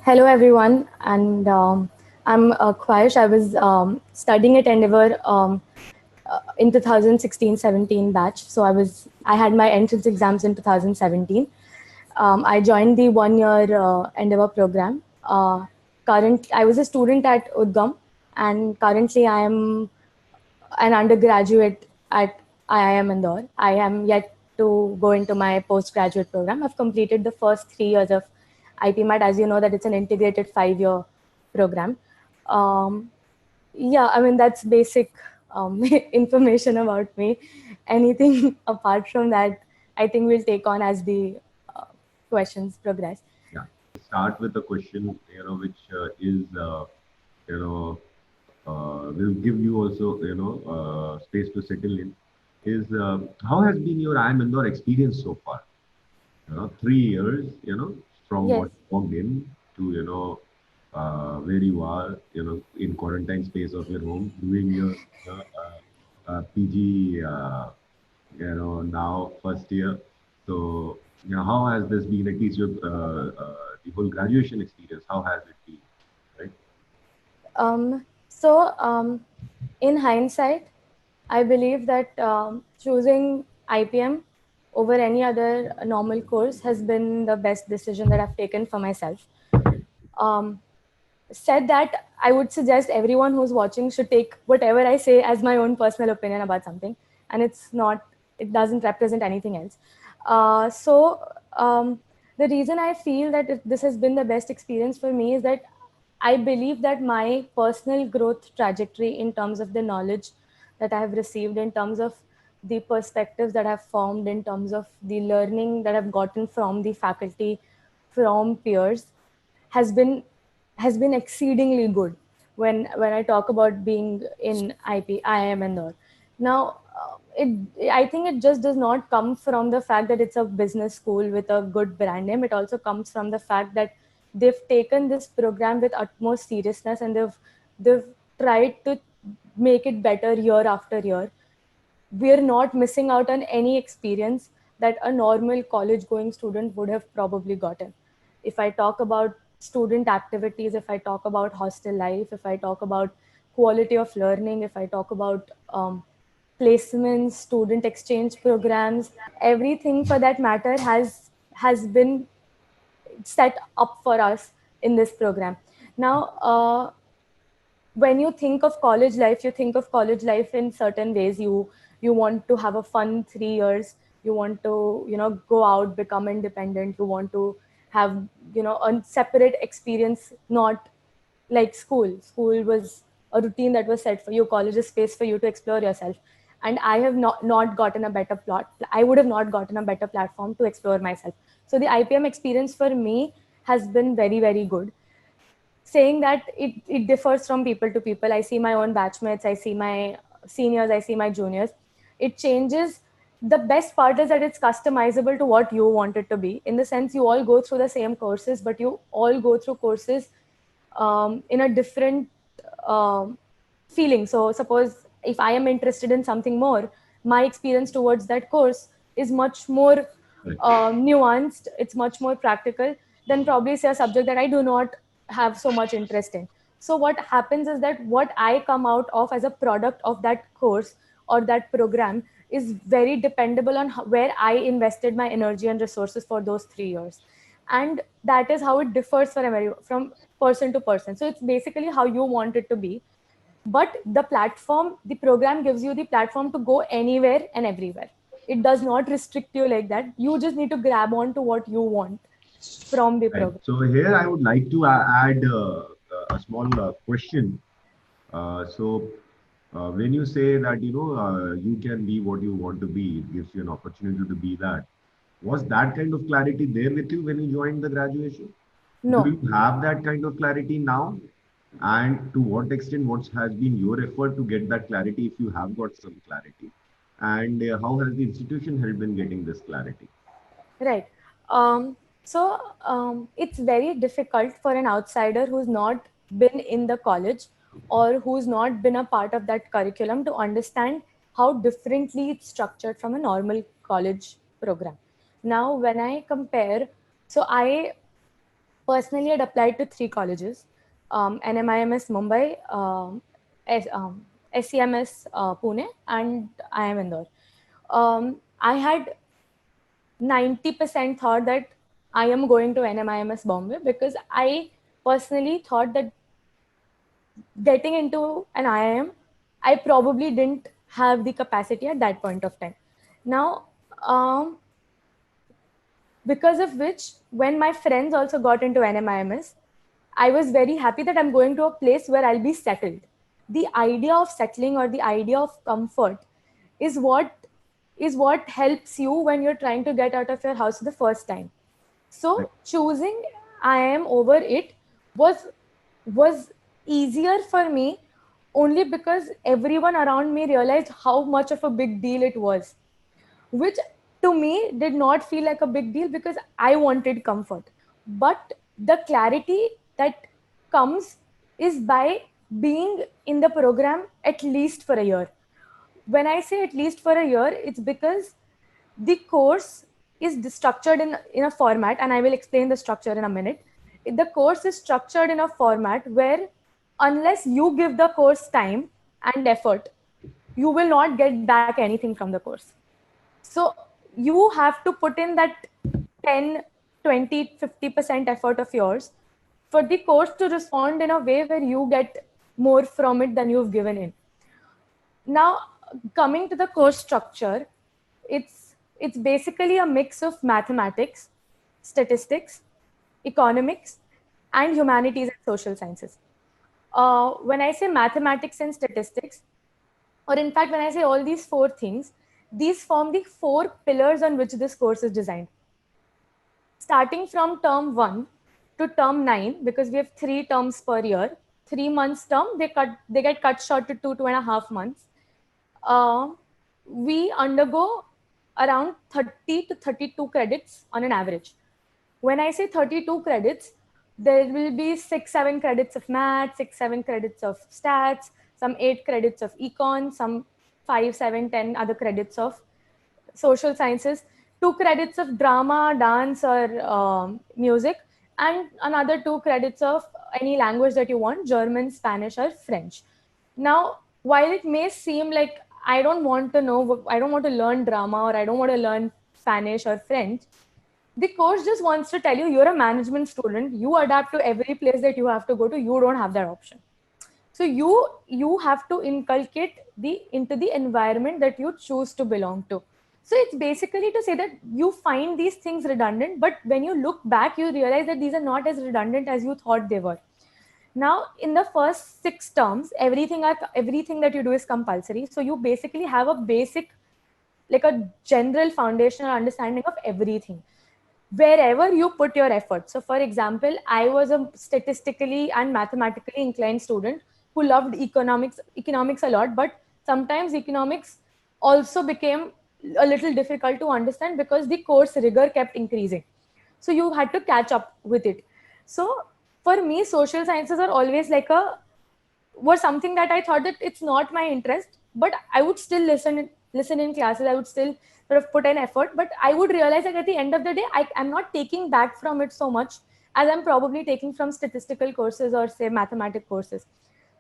Hello, everyone, and I'm Khwahish. I was studying at Endeavour in 2016-17 batch. So I had my entrance exams in 2017. I joined the one-year Endeavour program. I was a student at Udgam, and currently I am an undergraduate at IIM Indore. I am yet to go into my postgraduate program. I've completed the first 3 years of IPMAT. As you know, that it's an integrated 5-year program. Um, yeah, I mean, that's basic information about me. Anything apart from that, I think we'll take on as the uh, questions progress. Yeah. Start with a question, which is, will give you also, space to settle in. Is how has been your IIM Indore experience so far? 3 years, from Yes. what you walked in to, where you are, in quarantine space of your home, doing your PG, now first year. So, how has this been? At least your the whole graduation experience. How has it been? Right? So, in hindsight, I believe that choosing IPM over any other normal course has been the best decision that I've taken for myself. Um, Said that, I would suggest everyone who's watching should take whatever I say as my own personal opinion about something, and it doesn't represent anything else. So, the reason I feel that this has been the best experience for me is that I believe that my personal growth trajectory, in terms of the knowledge that I have received, in terms of the perspectives that I've formed, in terms of the learning that I've gotten from the faculty, from peers, has been has been exceedingly good when I talk about being in IIM and all. Now, I think it just does not come from the fact that it's a business school with a good brand name. It also comes from the fact that they've taken this program with utmost seriousness, and they've tried to make it better year after year. We're not missing out on any experience that a normal college going student would have probably gotten. If I talk about student activities, if I talk about hostel life, if I talk about quality of learning, if I talk about placements, student exchange programs, everything for that matter has been set up for us in this program. Now, when you think of college life, you think of college life in certain ways. You want to have a fun 3 years. You want to go out, become independent. You want to have a separate experience, not like school. School was a routine that was set for you. College is space for you to explore yourself. And I have not gotten a better plot. I would have not gotten a better platform to explore myself. So the IPM experience for me has been very, very good. Saying that, it differs from people to people. I see my own batchmates, I see my seniors, I see my juniors. It changes. The best part is that it's customizable to what you want it to be, in the sense you all go through the same courses, but you all go through courses in a different um, feeling. So suppose if I am interested in something more, my experience towards that course is much more Right. nuanced, it's much more practical than probably say a subject that I do not have so much interest in. So what happens is that what I come out of as a product of that course or that program is very dependable on where I invested my energy and resources for those 3 years. And that is how it differs from person to person. So it's basically how you want it to be. But the program gives you the platform to go anywhere and everywhere. It does not restrict you like that. You just need to grab on to what you want from the Right. program. So here I would like to add a small question. When you say that you can be what you want to be, it gives you an opportunity to be that. Was that kind of clarity there with you when you joined the graduation? Do No. you have that kind of clarity now? And to what extent, what has been your effort to get that clarity if you have got some clarity? And how has the institution helped in getting this clarity? Right. So it's very difficult for an outsider who's not been in the college or who's not been a part of that curriculum to understand how differently it's structured from a normal college program. Now, when I compare, so I Personally, I'd applied to 3 colleges: NMIMS Mumbai, SCMS Pune, and IIM Indore. I had 90% thought that I am going to NMIMS Bombay, because I personally thought that getting into an IIM, I probably didn't have the capacity at that point of time. Now, because of which, when my friends also got into NMIMS, I was very happy that I'm going to a place where I'll be settled. The idea of settling, or the idea of comfort, is what helps you when you're trying to get out of your house the first time. So choosing IIM over it was was easier for me, only because everyone around me realized how much of a big deal it was, which to me did not feel like a big deal because I wanted comfort. But the clarity that comes is by being in the program at least for a year. When I say at least for a year, it's because the course is structured in a format, and I will explain the structure in a minute. The course is structured in a format where, unless you give the course time and effort, you will not get back anything from the course. So you have to put in that 10, 20, 50% effort of yours for the course to respond in a way where you get more from it than you've given in. Now, coming to the course structure, it's basically a mix of mathematics, statistics, economics, and humanities and social sciences. When I say mathematics and statistics, or in fact, when I say all these 4 things, these form the 4 pillars on which this course is designed. Starting from term 1 to term 9, because we have 3 terms per year, 3 months term, they get cut short to 2.5 months. uh, we undergo around 30 to 32 credits on an average. When I say 32 credits, there will be 6, 7 credits of math, 6, 7 credits of stats, some 8 credits of econ, some 5, 7, 10 other credits of social sciences, 2 credits of drama, dance, or music, and another 2 credits of any language that you want: German, Spanish, or French. Now, while it may seem like I don't want to learn drama, or I don't want to learn Spanish or French, the course just wants to tell you you're a management student. You adapt to every place that you have to go to. You don't have that option. So you have to inculcate the into the environment that you choose to belong to. So it's basically to say that you find these things redundant, but when you look back, you realize that these are not as redundant as you thought they were. Now, in the first 6 terms, everything that you do is compulsory. So you basically have a basic, like a general foundational understanding of everything wherever you put your effort. So, for example, I was a statistically and mathematically inclined student who loved economics a lot, but sometimes economics also became a little difficult to understand because the course rigor kept increasing. So you had to catch up with it. So for me, social sciences are always like a was something that I thought that it's not my interest, but I would still listen in classes. I would still sort of put an effort, but I would realize that at the end of the day, I'm not taking back from it so much as I'm probably taking from statistical courses or say mathematic courses.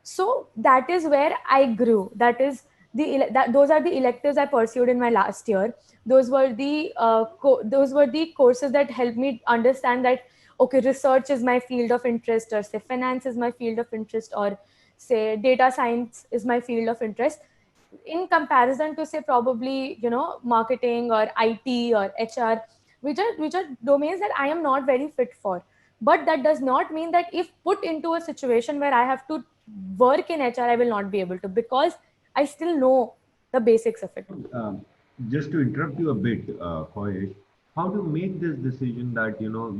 So that is where I grew. Those are the electives I pursued in my last year. Those were the courses that helped me understand that, okay, research is my field of interest, or say finance is my field of interest, or say data science is my field of interest, in comparison to say probably marketing or IT or HR, which are domains that I am not very fit for. But that does not mean that if put into a situation where I have to work in HR, I will not be able to, because I still know the basics of it. Um, just to interrupt you a bit, Hoyesh, how to make this decision that your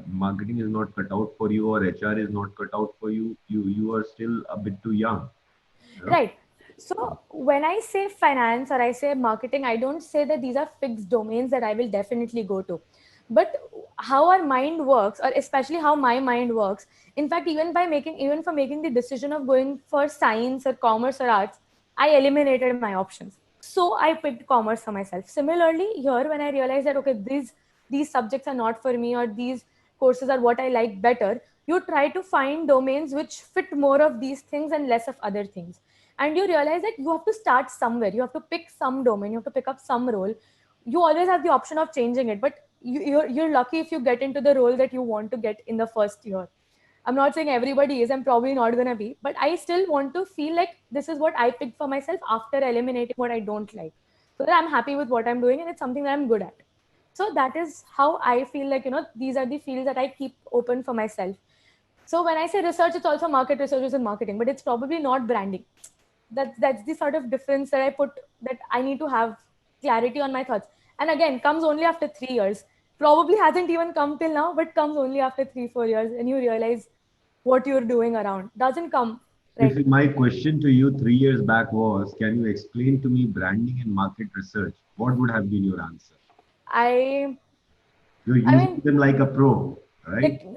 marketing is not cut out for you or HR is not cut out for you? You are still a bit too young. You know? Right. So when I say finance or I say marketing, I don't say that these are fixed domains that I will definitely go to. But how our mind works, or especially how my mind works, in fact, even for making the decision of going for science or commerce or arts, I eliminated my options. So I picked commerce for myself. Similarly, here when I realized that, okay, these subjects are not for me, or these courses are what I like better, you try to find domains which fit more of these things and less of other things. And you realize that you have to start somewhere. You have to pick some domain, you have to pick up some role. You always have the option of changing it, but you're lucky if you get into the role that you want to get in the first year. I'm not saying everybody is, I'm probably not going to be, but I still want to feel like this is what I picked for myself after eliminating what I don't like, so that I'm happy with what I'm doing and it's something that I'm good at. So that is how I feel like, these are the fields that I keep open for myself. So when I say research, it's also market research and marketing, but it's probably not branding. That's the sort of difference that I put, that I need to have clarity on my thoughts. And again, comes only after 3 years. Probably hasn't even come till now, but comes only after 3-4 years, and you realize what you're doing around. Doesn't come right. If my question to you 3 years back was, can you explain to me branding and market research? What would have been your answer? I You're I using mean, them like a pro, right? like,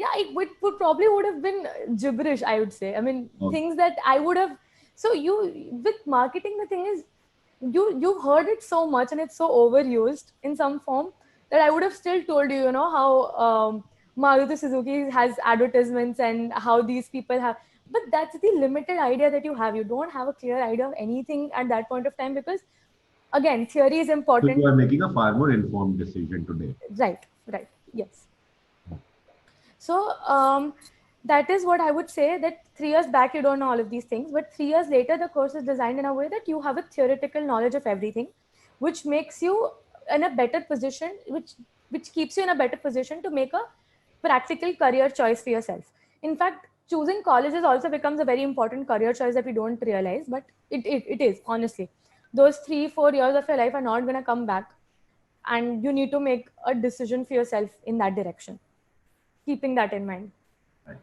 yeah, it would probably would have been gibberish, I would say. I mean, Okay. things that I would have. So with marketing, the thing is, you've heard it so much and it's so overused in some form that I would have still told you, how Maruti Suzuki has advertisements and how these people have. But that's the limited idea that you have. You don't have a clear idea of anything at that point of time, because again, theory is So you important. are making a far more informed decision today. Right, yes. So that is what I would say, that 3 years back, you don't know all of these things, but 3 years later, the course is designed in a way that you have a theoretical knowledge of everything, which makes you in a better position, which keeps you in a better position to make a practical career choice for yourself. In fact, choosing colleges also becomes a very important career choice that we don't realize, but it is, honestly. Those 3-4 years of your life are not going to come back, and you need to make a decision for yourself in that direction, keeping that in mind. Right.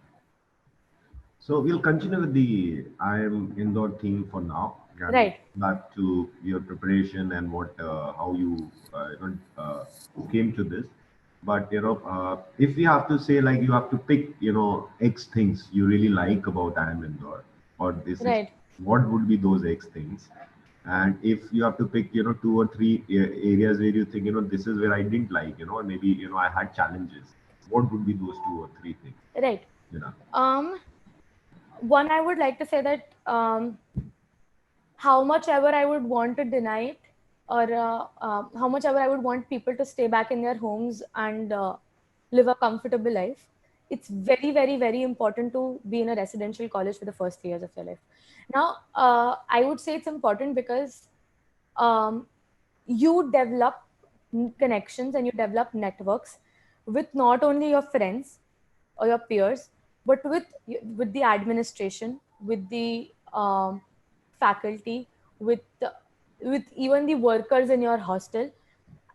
So we'll continue with the IIM Indore theme for now, and Right, back to your preparation and how you came to this. But if we have to say, like, you have to pick X things you really like about IIM Indore, or this is right. what would be those X things? And if you have to pick 2 or 3 areas where you think this is where I didn't like, or maybe I had challenges, what would be those 2 or 3 things? Right. You know. Um, One, I would like to say that how much ever I would want to deny it, or how much ever I would want people to stay back in their homes and live a comfortable life, it's very, very, very important to be in a residential college for the first 3 years of your life. Now, I would say it's important because um, you develop connections and you develop networks with not only your friends or your peers, but with the administration, with the faculty, with even the workers in your hostel.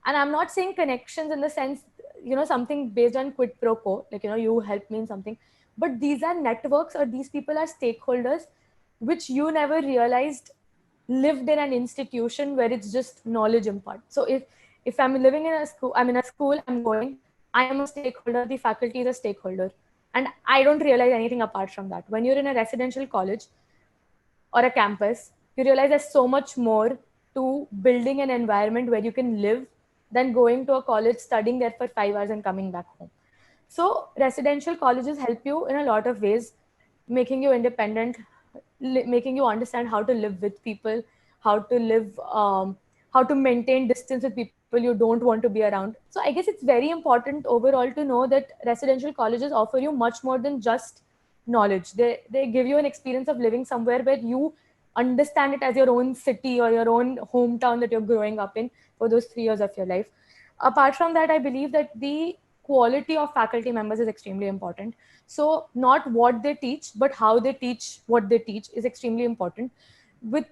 And I'm not saying connections in the sense, something based on quid pro quo, like, you help me in something, but these are networks, or these people are stakeholders which you never realized lived in an institution where it's just knowledge impart. So if I'm living in a school, I'm in a school, I'm going, I am a stakeholder, the faculty is a stakeholder, and I don't realize anything apart from that. When you're in a residential college or a campus, you realize there's so much more to building an environment where you can live than going to a college, studying there for 5 hours and coming back home. So residential colleges help you in a lot of ways, making you independent, making you understand how to live with people, how to live, how to maintain distance with people you don't want to be around. So I guess it's very important overall to know that residential colleges offer you much more than just knowledge. They give you an experience of living somewhere where you understand it as your own city or your own hometown that you're growing up in for those 3 years of your life. Apart from that, I believe that the quality of faculty members is extremely important. So not what they teach, but how they teach what they teach is extremely important. With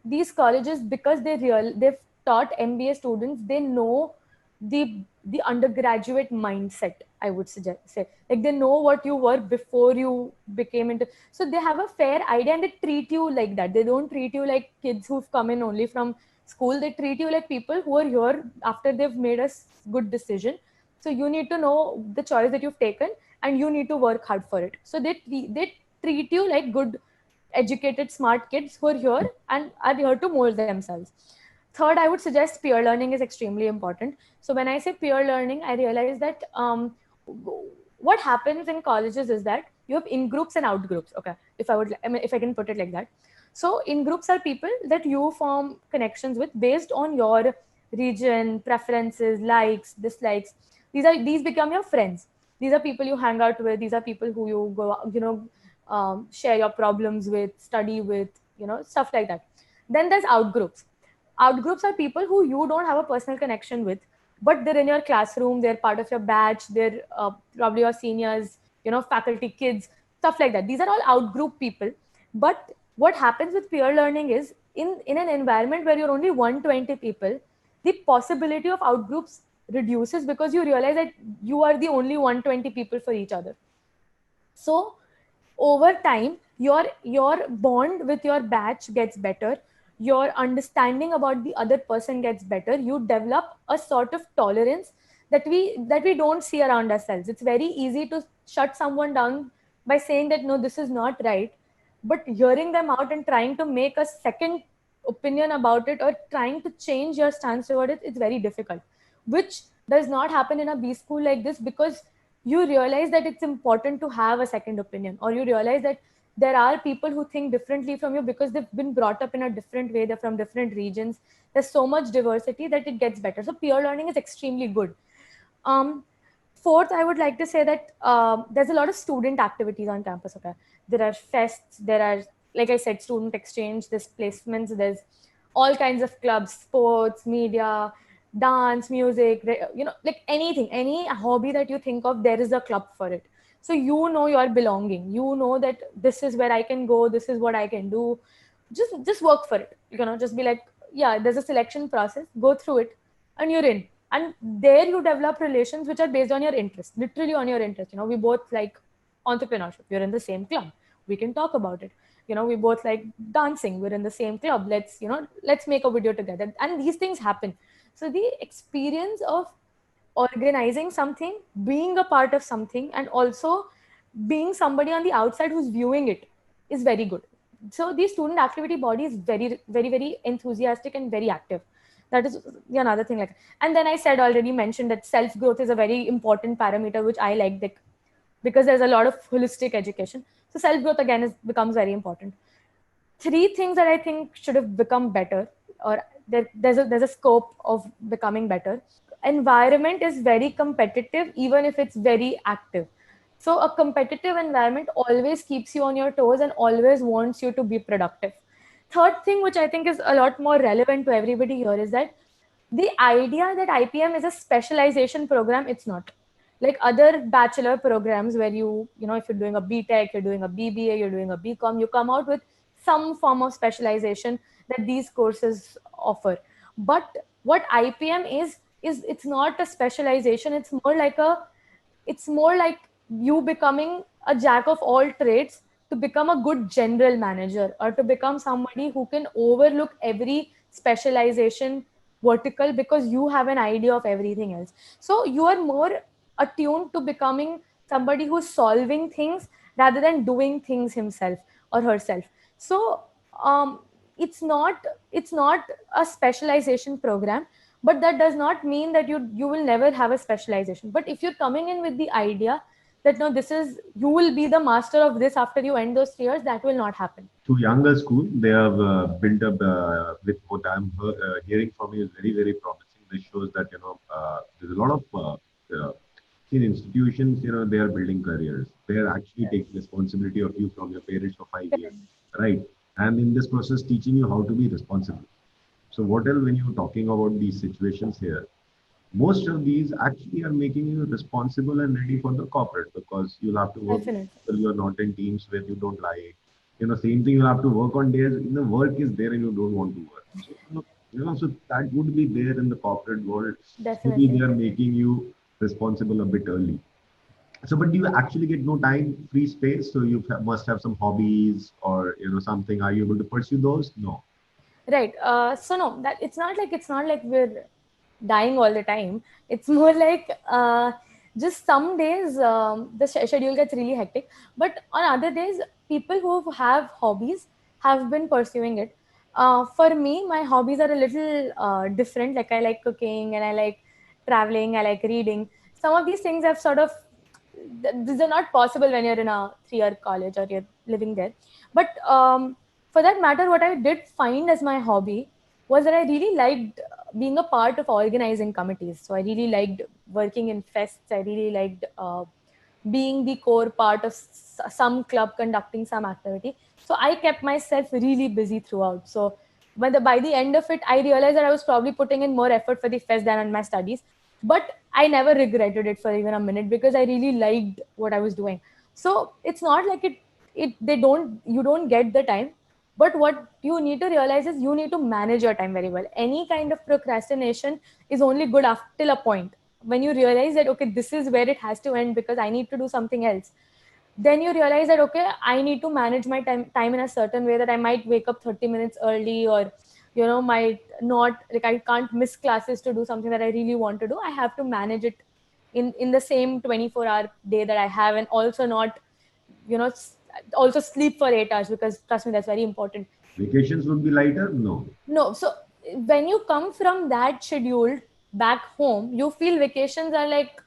these colleges, because they've taught MBA students, they know the undergraduate mindset, I would suggest say, like, they know what you were before you became into. So they have a fair idea, and they treat you like that. They don't treat you like kids who've come in only from school. They treat you like people who are here after they've made a good decision. So you need to know the choice that you've taken, and you need to work hard for it. So they treat you like good, educated, smart kids who are here and are here to mold themselves. Third, I would suggest peer learning is extremely important. So when I say peer learning, I realize that what happens in colleges is that you have in groups and out groups. Okay, if I can put it like that. So in groups are people that you form connections with based on your region, preferences, likes, dislikes. These become your friends. These are people you hang out with. These are people who you go, share your problems with, study with, stuff like that. Then there's out groups. Out groups are people who you don't have a personal connection with, but they're in your classroom, they're part of your batch, they're probably your seniors, faculty, kids, stuff like that. These are all out group people. But what happens with peer learning is, in an environment where you're only 120 people, the possibility of out groups reduces, because you realize that you are the only 120 people for each other. So over time, your bond with your batch gets better, your understanding about the other person gets better, you develop a sort of tolerance that we don't see around ourselves. It's very easy to shut someone down by saying that no, this is not right, but hearing them out and trying to make a second opinion about it, or trying to change your stance toward it, it's very difficult, which does not happen in a B school like this, because you realize that it's important to have a second opinion, or you realize that there are people who think differently from you because they've been brought up in a different way, they're from different regions, there's so much diversity that it gets better. So peer learning is extremely good. um, Fourth, I would like to say that there's a lot of student activities on campus. Okay, there are fests, there are, like I said, student exchange, there's placements, there's all kinds of clubs, sports, media, dance, music, like anything, any hobby that you think of, there is a club for it. So you're belonging. You know that this is where I can go. This is what I can do. Just work for it. Just be like, yeah, there's a selection process. Go through it, and you're in. And there you develop relations which are based on your interest, literally on your interest. We both like entrepreneurship, we're in the same club, we can talk about it. We both like dancing, we're in the same club, let's make a video together. And these things happen. So the experience of organizing something, being a part of something, and also being somebody on the outside who's viewing it is very good. So the student activity body is very, very, very enthusiastic and very active. That is another thing. Like, and then I said, already mentioned, that self growth is a very important parameter, which I like, because there's a lot of holistic education. So self growth again becomes very important. Three things that I think should have become better, or there's a scope of becoming better. Environment is very competitive, even if it's very active. So a competitive environment always keeps you on your toes and always wants you to be productive. Third thing, which I think is a lot more relevant to everybody here, is that the idea that IPM is a specialization program, it's not. Like other bachelor programs where if you're doing a BTech, you're doing a BBA, you're doing a BCom, you come out with some form of specialization that these courses offer. But what IPM is it's not a specialization. It's more like you becoming a jack of all trades to become a good general manager, or to become somebody who can overlook every specialization vertical, because you have an idea of everything else. So you are more attuned to becoming somebody who's solving things rather than doing things himself or herself. So it's not a specialization program, but that does not mean that you will never have a specialization. But if you're coming in with the idea that no, this is, you will be the master of this after you end those 3 years, that will not happen. To younger school, they have built up with what I'm hearing from you is very, very promising. This shows that, there's a lot of in institutions, they are building careers. They are actually Yes. taking responsibility of you from your parents for 5 years, Correct. right? And in this process, teaching you how to be responsible. So what else when you're talking about these situations here, most of these actually are making you responsible and ready for the corporate, because you'll have to work with Definitely. people you're not in teams where you don't like. Same thing, you'll have to work on days the work is there and you don't want to work. So, so that would be there in the corporate world. Maybe they Definitely. are making you responsible a bit early. So, but do you actually get no time, free space? So you must have some hobbies or something. Are you able to pursue those? No. Right. So no, that it's not like we're dying all the time. It's more like just some days the schedule gets really hectic, but on other days, people who have hobbies have been pursuing it. For me, my hobbies are a little different. Like I like cooking and I like traveling. I like reading. Some of these things I've sort of these are not possible when you're in a 3-year college or you're living there. But for that matter, what I did find as my hobby was that I really liked being a part of organizing committees. So I really liked working in fests. I really liked being the core part of some club conducting some activity. So I kept myself really busy throughout. So by the end of it, I realized that I was probably putting in more effort for the fest than on my studies. But I never regretted it for even a minute because I really liked what I was doing. So it's not like you don't get the time. But what you need to realize is you need to manage your time very well. Any kind of procrastination is only good up till a point. When you realize that, okay, this is where it has to end because I need to do something else, then you realize that, okay, I need to manage my time in a certain way, that I might wake up 30 minutes early, or might not, like, I can't miss classes to do something that I really want to do. I have to manage it in the same 24-hour day that I have, and also not also sleep for 8 hours, because trust me, that's very important. Vacations would be lighter? No. No, so when you come from that scheduled back home, you feel vacations are like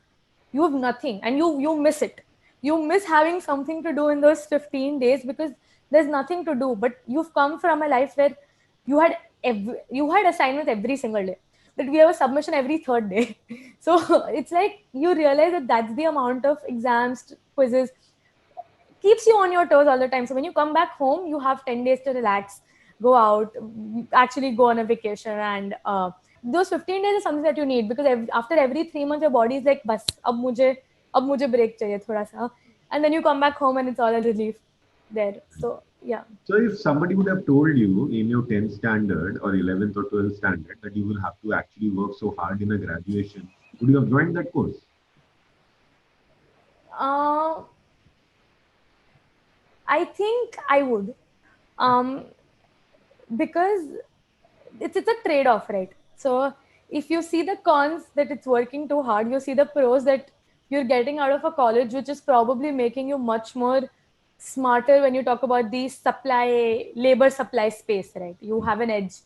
you have nothing, and you miss it. You miss having something to do in those 15 days because there's nothing to do. But you've come from a life where you had assignments every single day. That we have a submission every third day. So it's like you realize that that's the amount of exams, quizzes, keeps you on your toes all the time. So when you come back home, you have 10 days to relax, go out, actually go on a vacation. And those 15 days is something that you need, because after every 3 months, your body is like, bas, ab mujhe break chahiye thoda sa. And then you come back home and it's all a relief there. So, yeah. So if somebody would have told you in your 10th standard or 11th or 12th standard that you will have to actually work so hard in a graduation, would you have joined that course? Uh, I think I would. Um, because it's a trade-off, right? So if you see the cons that it's working too hard, you see the pros that you're getting out of a college, which is probably making you much more smarter when you talk about the labor supply space, right? You have an edge.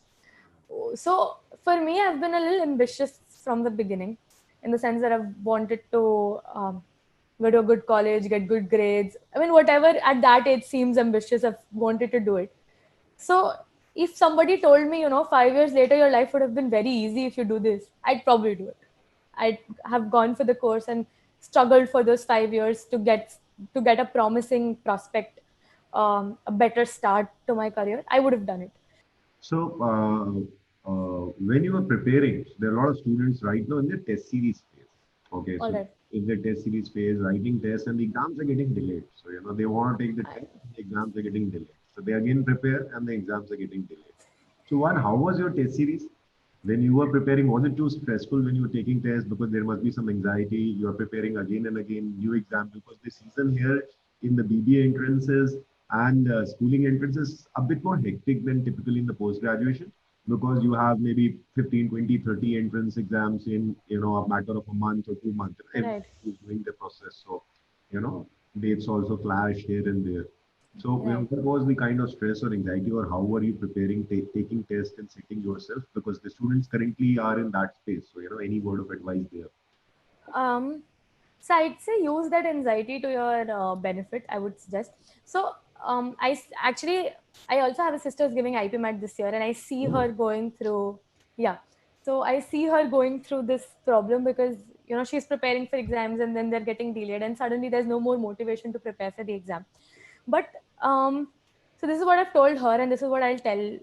So for me, I've been a little ambitious from the beginning, in the sense that I've wanted to go to a good college, get good grades. I mean, whatever at that age seems ambitious, I've wanted to do it. So if somebody told me, 5 years later, your life would have been very easy if you do this, I'd probably do it. I'd have gone for the course and struggled for those 5 years to get a promising prospect, a better start to my career. I would have done it. So, when you are preparing, there are a lot of students right now in the test series phase. Okay, All so right. in the test series phase, writing tests and the exams are getting delayed. So, they want to take the I, test, the exams are getting delayed. So, they again prepare and the exams are getting delayed. So, one, how was your test series? When you were preparing, was it too stressful when you were taking tests? Because there must be some anxiety. You are preparing again and again new exams, because the season here in the BBA entrances and schooling entrances a bit more hectic than typically in the post graduation, because you have maybe 15, 20, 30 entrance exams in a matter of a month or 2 months. right. Everyone is doing the process, so you know dates also clash here and there. So, Right. what was the kind of stress or anxiety, or how were you preparing, taking tests and setting yourself? Because the students currently are in that space. So, any word of advice there? Um, so I'd say use that anxiety to your benefit, I would suggest. So actually, I also have a sister who's giving IP Mat this year, and I see Oh, her going through, yeah. So I see her going through this problem because she's preparing for exams and then they're getting delayed, and suddenly there's no more motivation to prepare for the exam. But so this is what I've told her, and this is what I'll tell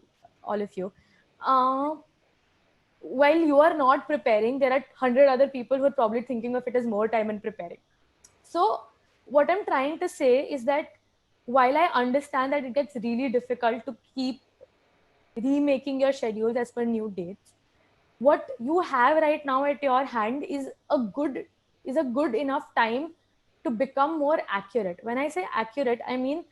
all of you. Uh, while you are not preparing, there are 100 other people who are probably thinking of it as more time and preparing. So what I'm trying to say is that while I understand that it gets really difficult to keep remaking your schedules as per new dates, what you have right now at your hand is a good enough time to become more accurate. When I say accurate, I mean,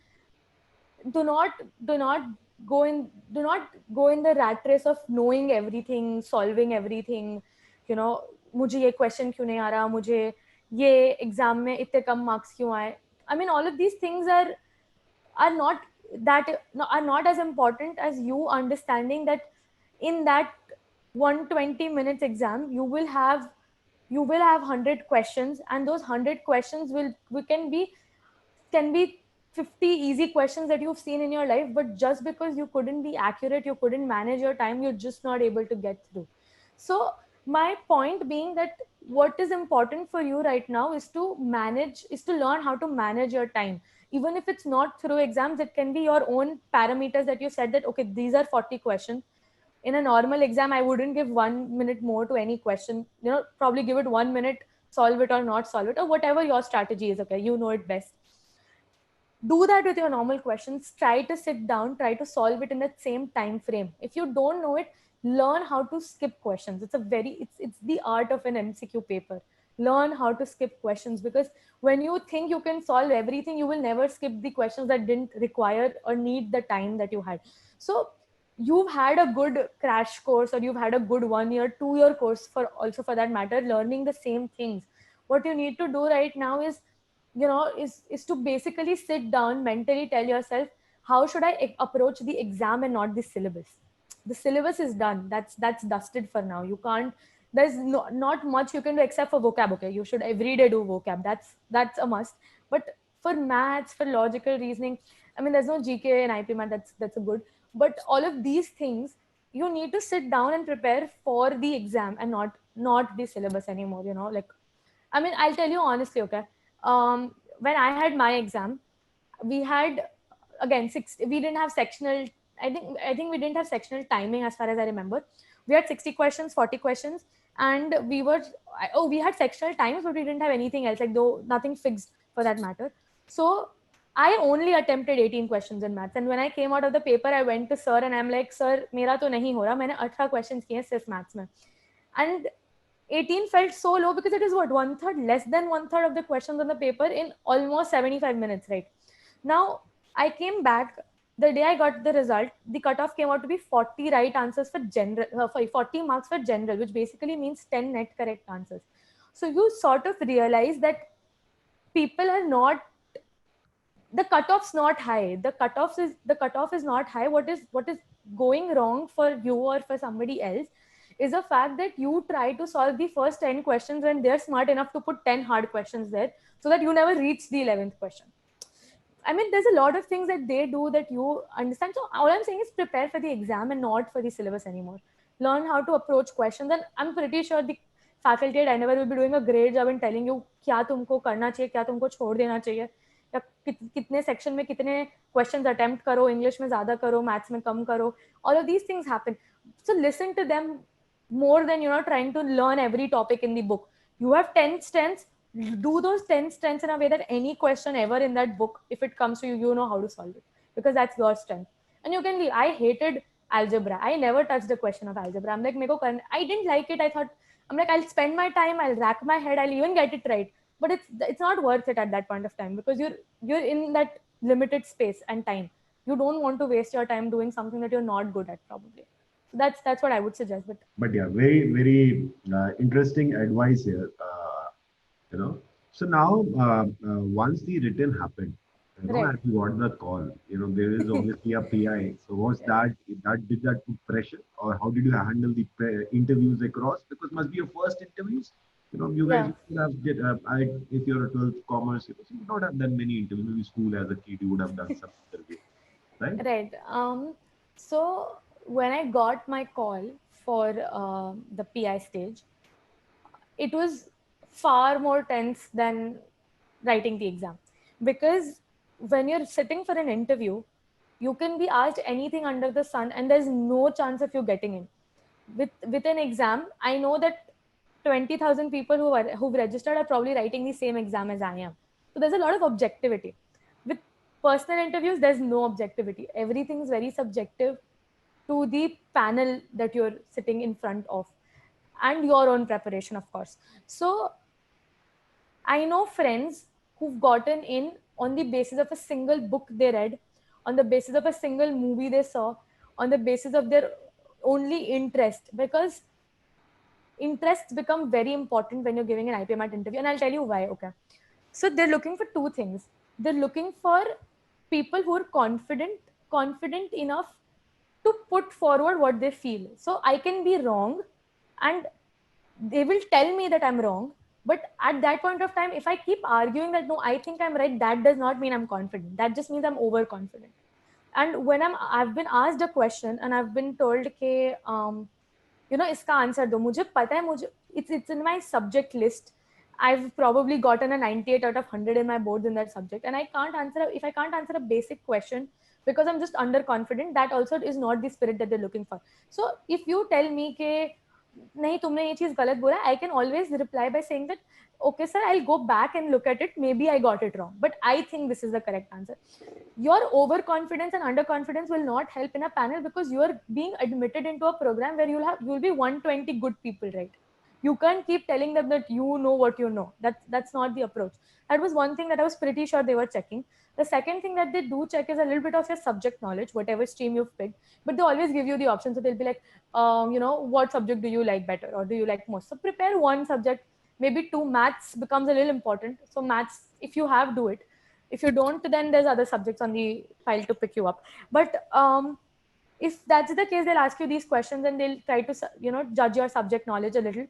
do not do not do not go in the rat race of knowing everything, solving everything. मुझे ये question क्यों नहीं आ रहा, मुझे ये exam में इतने कम marks क्यों आए. I mean, all of these things are not that are not as important as you understanding that in that 120 minutes exam, you will have 100 questions, and those 100 questions will we can be 50 easy questions that you've seen in your life, but just because you couldn't be accurate, you couldn't manage your time, you're just not able to get through. So my point being that what is important for you right now is to manage, is to learn how to manage your time. Even if it's not through exams, it can be your own parameters that you said that okay, these are 40 questions. In a normal exam, I wouldn't give 1 minute more to any question, probably give it 1 minute, solve it or not solve it, or whatever your strategy is. Okay, you know it best. Do that with your normal questions. Try to sit down, try to solve it in that same time frame. If you don't know it, learn how to skip questions. It's the art of an MCQ paper. Learn how to skip questions, because when you think you can solve everything, you will never skip the questions that didn't require or need the time that you had. So you've had a good crash course, or you've had a good 1 year 2 year course, for also for that matter, learning the same things. What you need to do right now is, is to basically sit down, mentally tell yourself, how should I approach the exam and not the syllabus. The syllabus is done, that's dusted for now. You can't, there's not much you can do except for vocab. Okay, you should every day do vocab, that's a must. But for maths, for logical reasoning, I mean, there's no GK and IP math, that's a good. But all of these things, you need to sit down and prepare for the exam, and not the syllabus anymore. Like, I mean, I'll tell you honestly, okay. When I had my exam, we had, again, six. We didn't have sectional. I think we didn't have sectional timing as far as I remember. We had 60 questions, 40 questions, and we had sectional times, but we didn't have anything else. Like, though nothing fixed for that matter. So I only attempted 18 questions in maths, and when I came out of the paper, I went to sir and I'm like, sir, मेरा तो नहीं हो रहा. मैंने 18 questions किए हैं सिर्फ maths में, and 18 felt so low because it is what, one third, less than one third of the questions on the paper in almost 75 minutes, right? Now, I came back the day I got the result. The cutoff came out to be 40 right answers for general, 40 marks for general, which basically means 10 net correct answers. So you sort of realize that people are not, the cutoff's not high. The cutoff is not high. What is going wrong for you or for somebody else is the fact that you try to solve the first 10 questions when they're smart enough to put 10 hard questions there, so that you never reach the 11th question. I mean, there's a lot of things that they do that you understand. So all I'm saying is prepare for the exam and not for the syllabus anymore. Learn how to approach questions, and I'm pretty sure the faculty at Endeavor will be doing a great job in telling you क्या तुमको करना चाहिए, क्या तुमको छोड़ देना चाहिए, या कितने सेक्शन में कितने क्वेश्चंस अटेम्प्ट करो, इंग्लिश में ज़्यादा करो, मैथ्स में कम करो. All of these things happen. So listen to them more than trying to learn every topic in the book. You have 10 strengths, do those 10 strengths in a way that any question ever in that book, if it comes to you, you know how to solve it, because that's your strength. And you can leave. I hated algebra. I never touched a question of algebra. I'm like, I didn't like it. I thought, I'm like, I'll spend my time, I'll rack my head, I'll even get it right. But it's not worth it at that point of time, because you're in that limited space and time. You don't want to waste your time doing something that you're not good at, probably. So that's what I would suggest. But yeah, very, very interesting advice here. You know, so now once the written happened, Right. as you got the call, there is obviously a PI. So was that put pressure, or how did you handle the interviews across? Because must be your first interviews. You guys Yeah. would have if you're a 12th commerce, you would not have done many interviews. Maybe school as a kid, you would have done some interview, right? Right. So when I got my call for the PI stage, it was far more tense than writing the exam, because when you're sitting for an interview, you can be asked anything under the sun, and there's no chance of you getting in. With an exam, I know that 20,000 people who've registered are probably writing the same exam as I am. So there's a lot of objectivity. With personal interviews, there's no objectivity. Everything is very subjective to the panel that you're sitting in front of, and your own preparation, of course. So I know friends who've gotten in on the basis of a single book they read, on the basis of a single movie they saw, on the basis of their only interest, because interests become very important when you're giving an IPMAT interview. And I'll tell you why. Okay. So they're looking for two things. They're looking for people who are confident enough to put forward what they feel. So I can be wrong, and they will tell me that I'm wrong. But at that point of time, if I keep arguing that no, I think I'm right, that does not mean I'm confident. That just means I'm overconfident. And when I've been asked a question and I've been told कि इसका answer दो, मुझे पता है, मुझे it's in my subject list. I've probably gotten a 98 out of 100 in my boards in that subject, and I can't answer if I can't answer a basic question because I'm just underconfident. That also is not the spirit that they're looking for. So if you tell me कि नहीं तुमने ये चीज गलत बोला, I can always reply by saying that okay sir, I'll go back and look at it, maybe I got it wrong, but I think this is the correct answer. Your overconfidence and underconfidence will not help in a panel because you are being admitted into a program where you'll be 120 good people, right? You can't keep telling them that you know what you know. That's not the approach. That was one thing that I was pretty sure they were checking. The second thing that they do check is a little bit of your subject knowledge, whatever stream you've picked, but they always give you the option. So they'll be like, what subject do you like better or do you like most? So prepare one subject, maybe two. Maths becomes a little important. So maths, if you have, do it. If you don't, then there's other subjects on the file to pick you up. But if that's the case, they'll ask you these questions and they'll try to judge your subject knowledge a little.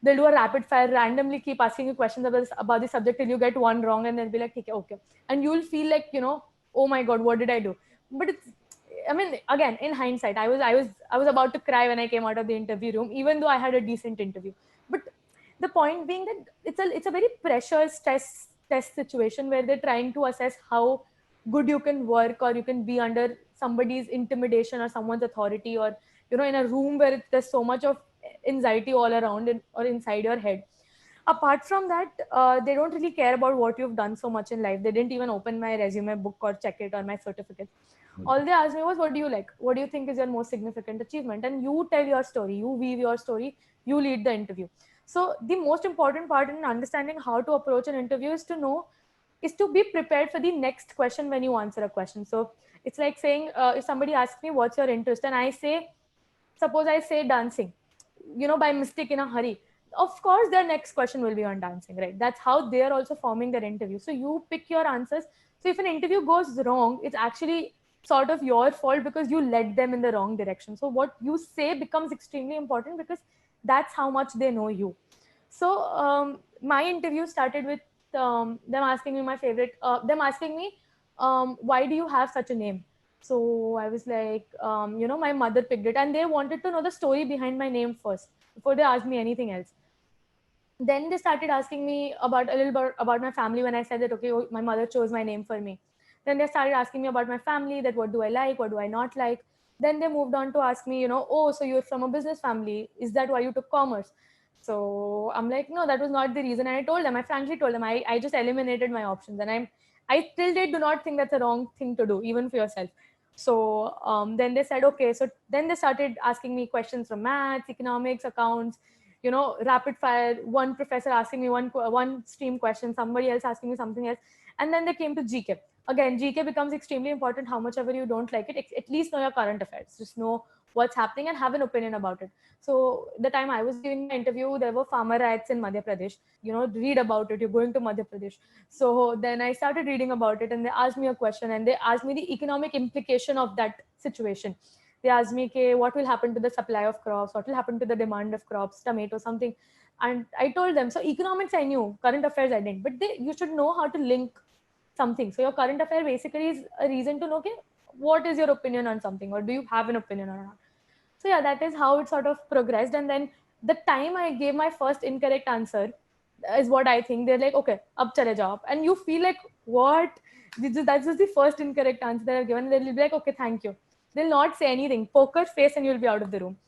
They'll do a rapid fire, randomly keep asking you questions about the subject till you get one wrong, and they'll be like, okay, and you'll feel like oh my god, what did I do? But it's, I mean, again, in hindsight, I was about to cry when I came out of the interview room, even though I had a decent interview. But the point being that it's a very pressure stress test situation where they're trying to assess how good you can work or you can be under somebody's intimidation or someone's authority, or in a room where there's so much of anxiety all around or inside your head. Apart from that, they don't really care about what you've done so much in life. They didn't even open my resume book or check it or my certificates. All they asked me was, what do you like? What do you think is your most significant achievement? And you tell your story, you weave your story, you lead the interview. So the most important part in understanding how to approach an interview is to be prepared for the next question when you answer a question. So it's like saying, if somebody asks me, what's your interest? And suppose I say dancing, by mistake in a hurry. Of course, their next question will be on dancing, right? That's how they're also forming their interview. So you pick your answers. So if an interview goes wrong, it's actually sort of your fault because you led them in the wrong direction. So what you say becomes extremely important because that's how much they know you. So my interview started with them asking me them asking me, why do you have such a name? So I was like, my mother picked it, and they wanted to know the story behind my name first before they asked me anything else. Then they started asking me about a little bit about my family when I said that, okay, my mother chose my name for me. Then they started asking me about my family, that what do I like, what do I not like. Then they moved on to ask me, oh, so you're from a business family. Is that why you took commerce? So I'm like, no, that was not the reason. And I frankly told them, I just eliminated my options. And I till date do not think that's a wrong thing to do, even for yourself. So then they said, okay. So then they started asking me questions from maths, economics, accounts, rapid fire. One professor asking me one stream question, somebody else asking me something else. And then they came to GK. Again, GK becomes extremely important. How much ever you don't like it, at least know your current affairs. Just know what's happening and have an opinion about it. So the time I was giving my interview, there were farmer riots in Madhya Pradesh. Read about it. You're going to Madhya Pradesh. So then I started reading about it, and they asked me a question, and they asked me the economic implication of that situation. They asked me, okay, what will happen to the supply of crops? What will happen to the demand of crops, tomato, something? And I told them, so economics I knew, current affairs I didn't, but you should know how to link something. So your current affair basically is a reason to know, okay, what is your opinion on something, or do you have an opinion on it? So yeah, that is how it sort of progressed. And then the time I gave my first incorrect answer is what I think. They're like, okay, ab chale jao. And you feel like, what? That's just the first incorrect answer that I've given. They'll be like, okay, thank you. They'll not say anything. Poker face and you'll be out of the room.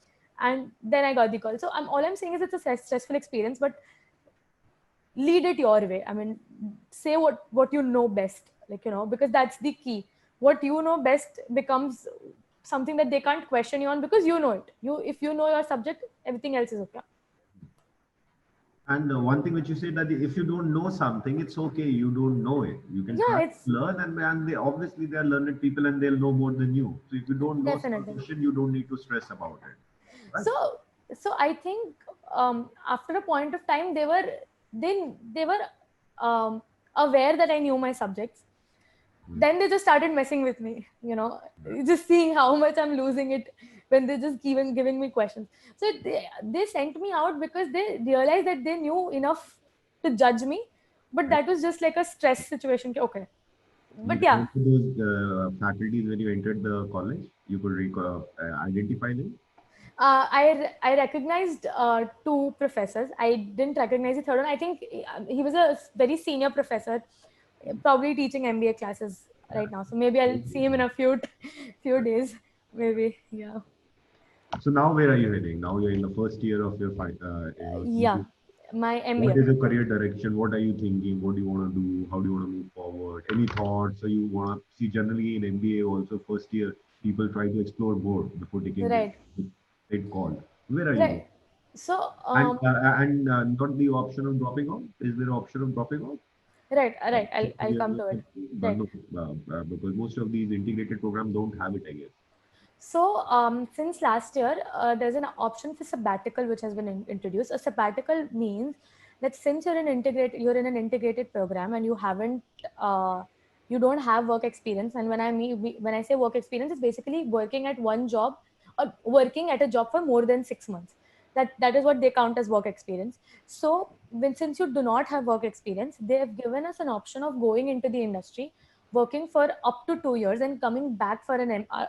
And then I got the call. So all I'm saying is it's a stressful experience, but lead it your way. I mean, say what you know best, because that's the key. What you know best becomes something that they can't question you on because you know it. If you know your subject, everything else is okay. And one thing which you said that if you don't know something, it's okay. You don't know it. You can try to learn, and they obviously they are learned people and they'll know more than you. So if you don't know something, you don't need to stress about it. Right? So I think after a point of time, they were aware that I knew my subjects. Then they just started messing with me, just seeing how much I'm losing it when they just even giving me questions. So they sent me out because they realized that they knew enough to judge me, but Right. that was just like a stress situation. Okay, You but yeah, remember those faculties when you entered the college? You could identify them? I recognized two professors. I didn't recognize the third one. I think he was a very senior professor, probably teaching MBA classes right now. So maybe I'll see him in a few few days. Maybe, yeah. So now where are you heading? Now you're in the first year of your Yeah, my what MBA. is your career direction? What are you thinking? What do you want to do? How do you want to move forward? Any thoughts? So you want to see generally in MBA also first year people try to explore more before taking Right, it call. Where are you? right. So, And not the option of dropping out. Is there an option of dropping out? right. I'll come to it. But Right. no, because most of these integrated programs don't have it, I guess. So, since last year, there's an option for sabbatical which has been introduced. A sabbatical means that since you're in an integrated program and you don't have work experience. And when I say work experience, it's basically working at one job or working at a job for more than 6 months. That is what they count as work experience. So, since you do not have work experience, they have given us an option of going into the industry, working for up to 2 years and coming back for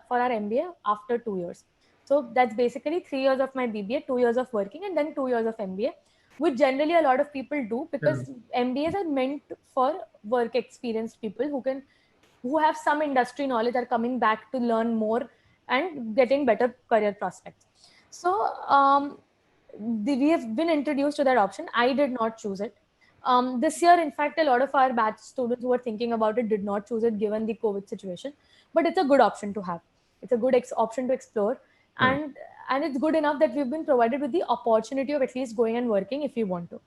for our MBA after 2 years. So that's basically 3 years of my BBA, 2 years of working, and then 2 years of MBA, which generally a lot of people do Yeah. because MBAs are meant for work experienced people who have some industry knowledge, are coming back to learn more and getting better career prospects. So we have been introduced to that option. I did not choose it. This year, in fact, a lot of our batch students who were thinking about it did not choose it given the COVID situation. But it's a good option to have. It's a good option to explore, Correct. and it's good enough that we've been provided with the opportunity of at least going and working if we want to,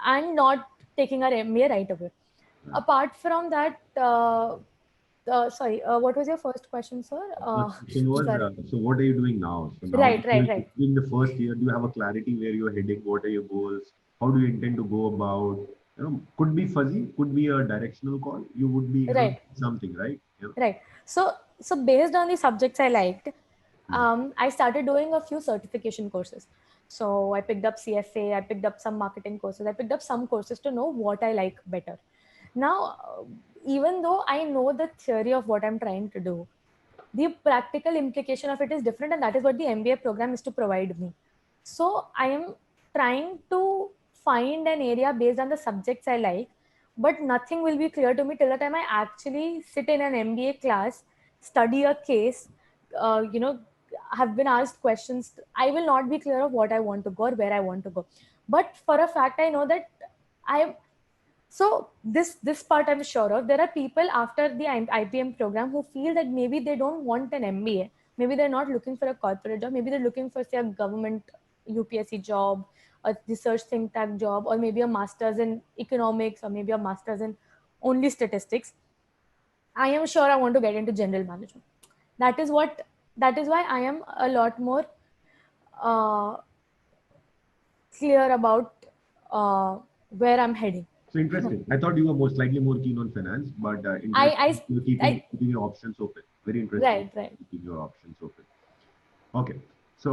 and not taking our MBA right away. Right. Apart from that, sorry, what was your first question, sir? First question was, Sorry. so what are you doing now? So now Right. in the first year, do you have a clarity where you're heading? What are your goals? How do you intend to go about? Could be fuzzy, could be a directional call. You would be, Right. something, right? Right. So based on the subjects I liked, Hmm. I started doing a few certification courses. So I picked up CFA, I picked up some marketing courses, I picked up some courses to know what I like better. Now, even though I know the theory of what I'm trying to do, the practical implication of it is different, and that is what the MBA program is to provide me. So I am trying to find an area based on the subjects I like, but nothing will be clear to me till the time I actually sit in an MBA class, study a case, you know, have been asked questions. I will not be clear of what I want to go or where I want to go. But for a fact, I know that I so this part I'm sure of. There are people after the IPM program who feel that maybe they don't want an MBA. Maybe they're not looking for a corporate job. Maybe they're looking for, say, a government UPSC job, a research think tank job, or maybe a master's in economics, or maybe a master's in only statistics. I am sure I want to get into general management. That is what. That is why I am a lot more uh, clear about where I'm heading. So interesting. I thought you were slightly more keen on finance, but I, interesting. You're I, keeping your options open. Very interesting. right. Keeping your options open. Okay. So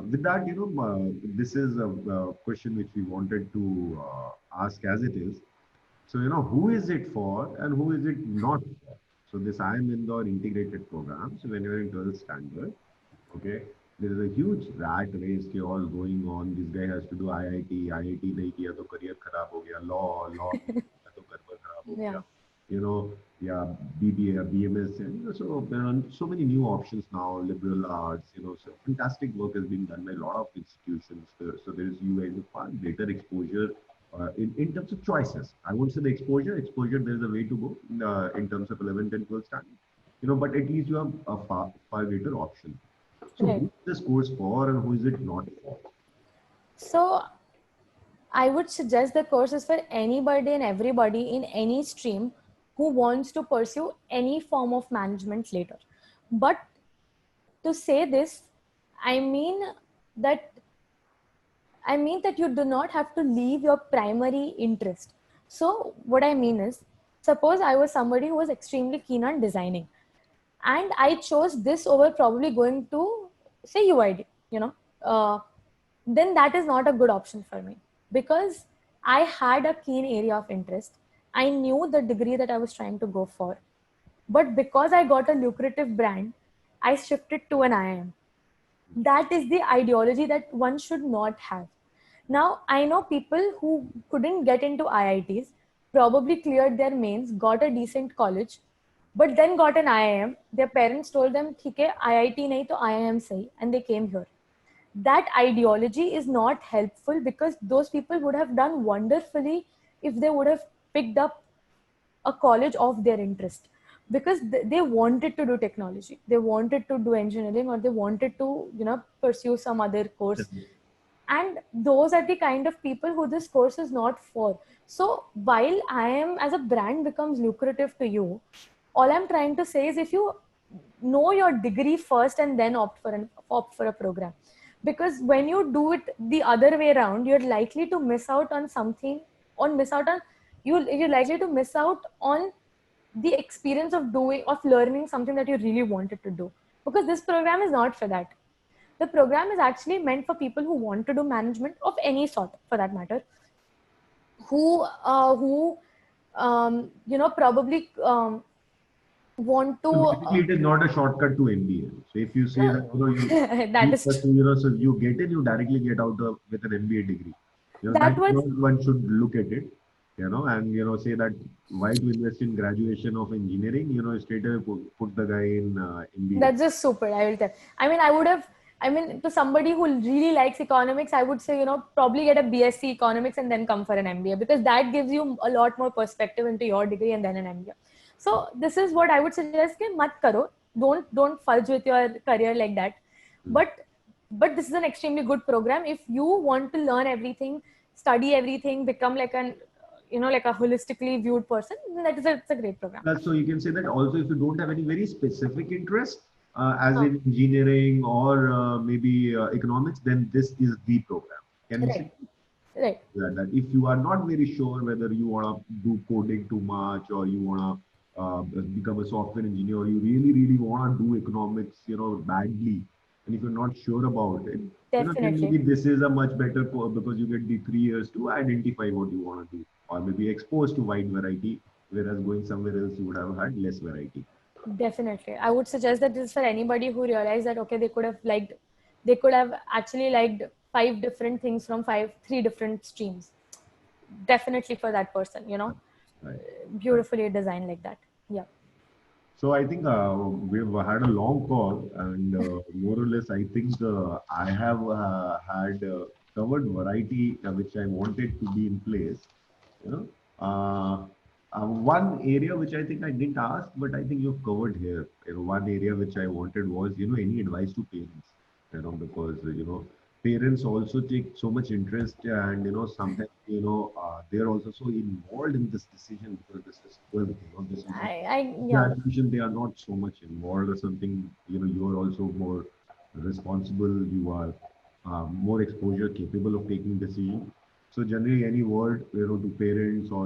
with that, this is a question which we wanted to ask as it is. So, who is it for and who is it not for? So this IIM Indore integrated program. So when you're in 12th standard, okay, there is a huge rat race chaos going on. This guy has to do IIT नहीं किया तो career खराब हो गया, law नहीं किया तो career खराब हो Yeah. गया, yeah, BBA, BMS, and so there are so many new options now, liberal arts, so fantastic work has been done by a lot of institutions. So there is you guys a far greater exposure in terms of choices. I won't say the exposure, there is a way to go in terms of 11th and 12th standard, but at least you have a far greater option. So who Right. is this course for and who is it not for? So I would suggest the course is for anybody and everybody in any stream who wants to pursue any form of management later. But to say this, I mean that I mean that you do not have to leave your primary interest. So what I mean is, suppose I was somebody who was extremely keen on designing, and I chose this over probably going to say UID, uh, then that is not a good option for me, because I had a keen area of interest. I knew the degree that I was trying to go for, but because I got a lucrative brand, I shifted to an IIM. That is the ideology that one should not have. Now, I know people who couldn't get into IITs, probably cleared their mains, got a decent college, but then got an IIM. Their parents told them, "ठीक है, IIT नहीं तो IIM सही," and they came here. That ideology is not helpful, because those people would have done wonderfully if they would have picked up a college of their interest, because they wanted to do technology, they wanted to do engineering, or they wanted to pursue some other course. Definitely. And those are the kind of people who this course is not for. So while IIM as a brand becomes lucrative to you, all I'm trying to say is, if you know your degree first and then opt for a program, because when you do it the other way around, you're likely to miss out on something, on miss out on you're likely to miss out on the experience of learning something that you really wanted to do, because this program is not for that. The program is actually meant for people who want to do management of any sort, for that matter, who probably want to So basically, it is not a shortcut to MBA. So if you say that that you is pursue, so you get in, you directly get out with an MBA degree. that That is was how one should look at it. And say that why to invest in graduation of engineering? Straight away put the guy in MBA. That's just super. I will tell. I mean, to somebody who really likes economics, I would say, probably get a BSc economics and then come for an MBA, because that gives you a lot more perspective into your degree and then an MBA. So this is what I would suggest: कि मत करो. Don't fudge with your career like that. Hmm. But this is an extremely good program if you want to learn everything, study everything, become like like a holistically viewed person. Then it's a great program. So you can say that also if you don't have any very specific interest, as Huh. in engineering or maybe economics, then this is the program. Can we say Right. Right. that if you are not very sure whether you want to do coding too much or you want to become a software engineer, or you really want to do economics, badly, and if you're not sure about it, then Definitely. maybe this is a much better because you get the 3 years to identify what you want to do, or maybe exposed to wide variety, whereas going somewhere else you would have had less variety. Definitely. I would suggest that this is for anybody who realized that, okay, they could have actually liked five different things from three different streams. Definitely for that person, Right. beautifully designed like that. Yeah. So I think we've had a long call, and more or less, I think I have had covered variety which I wanted to be in place. You know, one area which I think I didn't ask, but I think you've covered here. One area which I wanted was any advice to parents. Because parents also take so much interest, and sometimes they're also so involved in this decision because this is 12th. This is not Yeah, graduation, they are not so much involved or something. You are also more responsible. You are more exposure capable of taking decision. So generally, any word to parents, or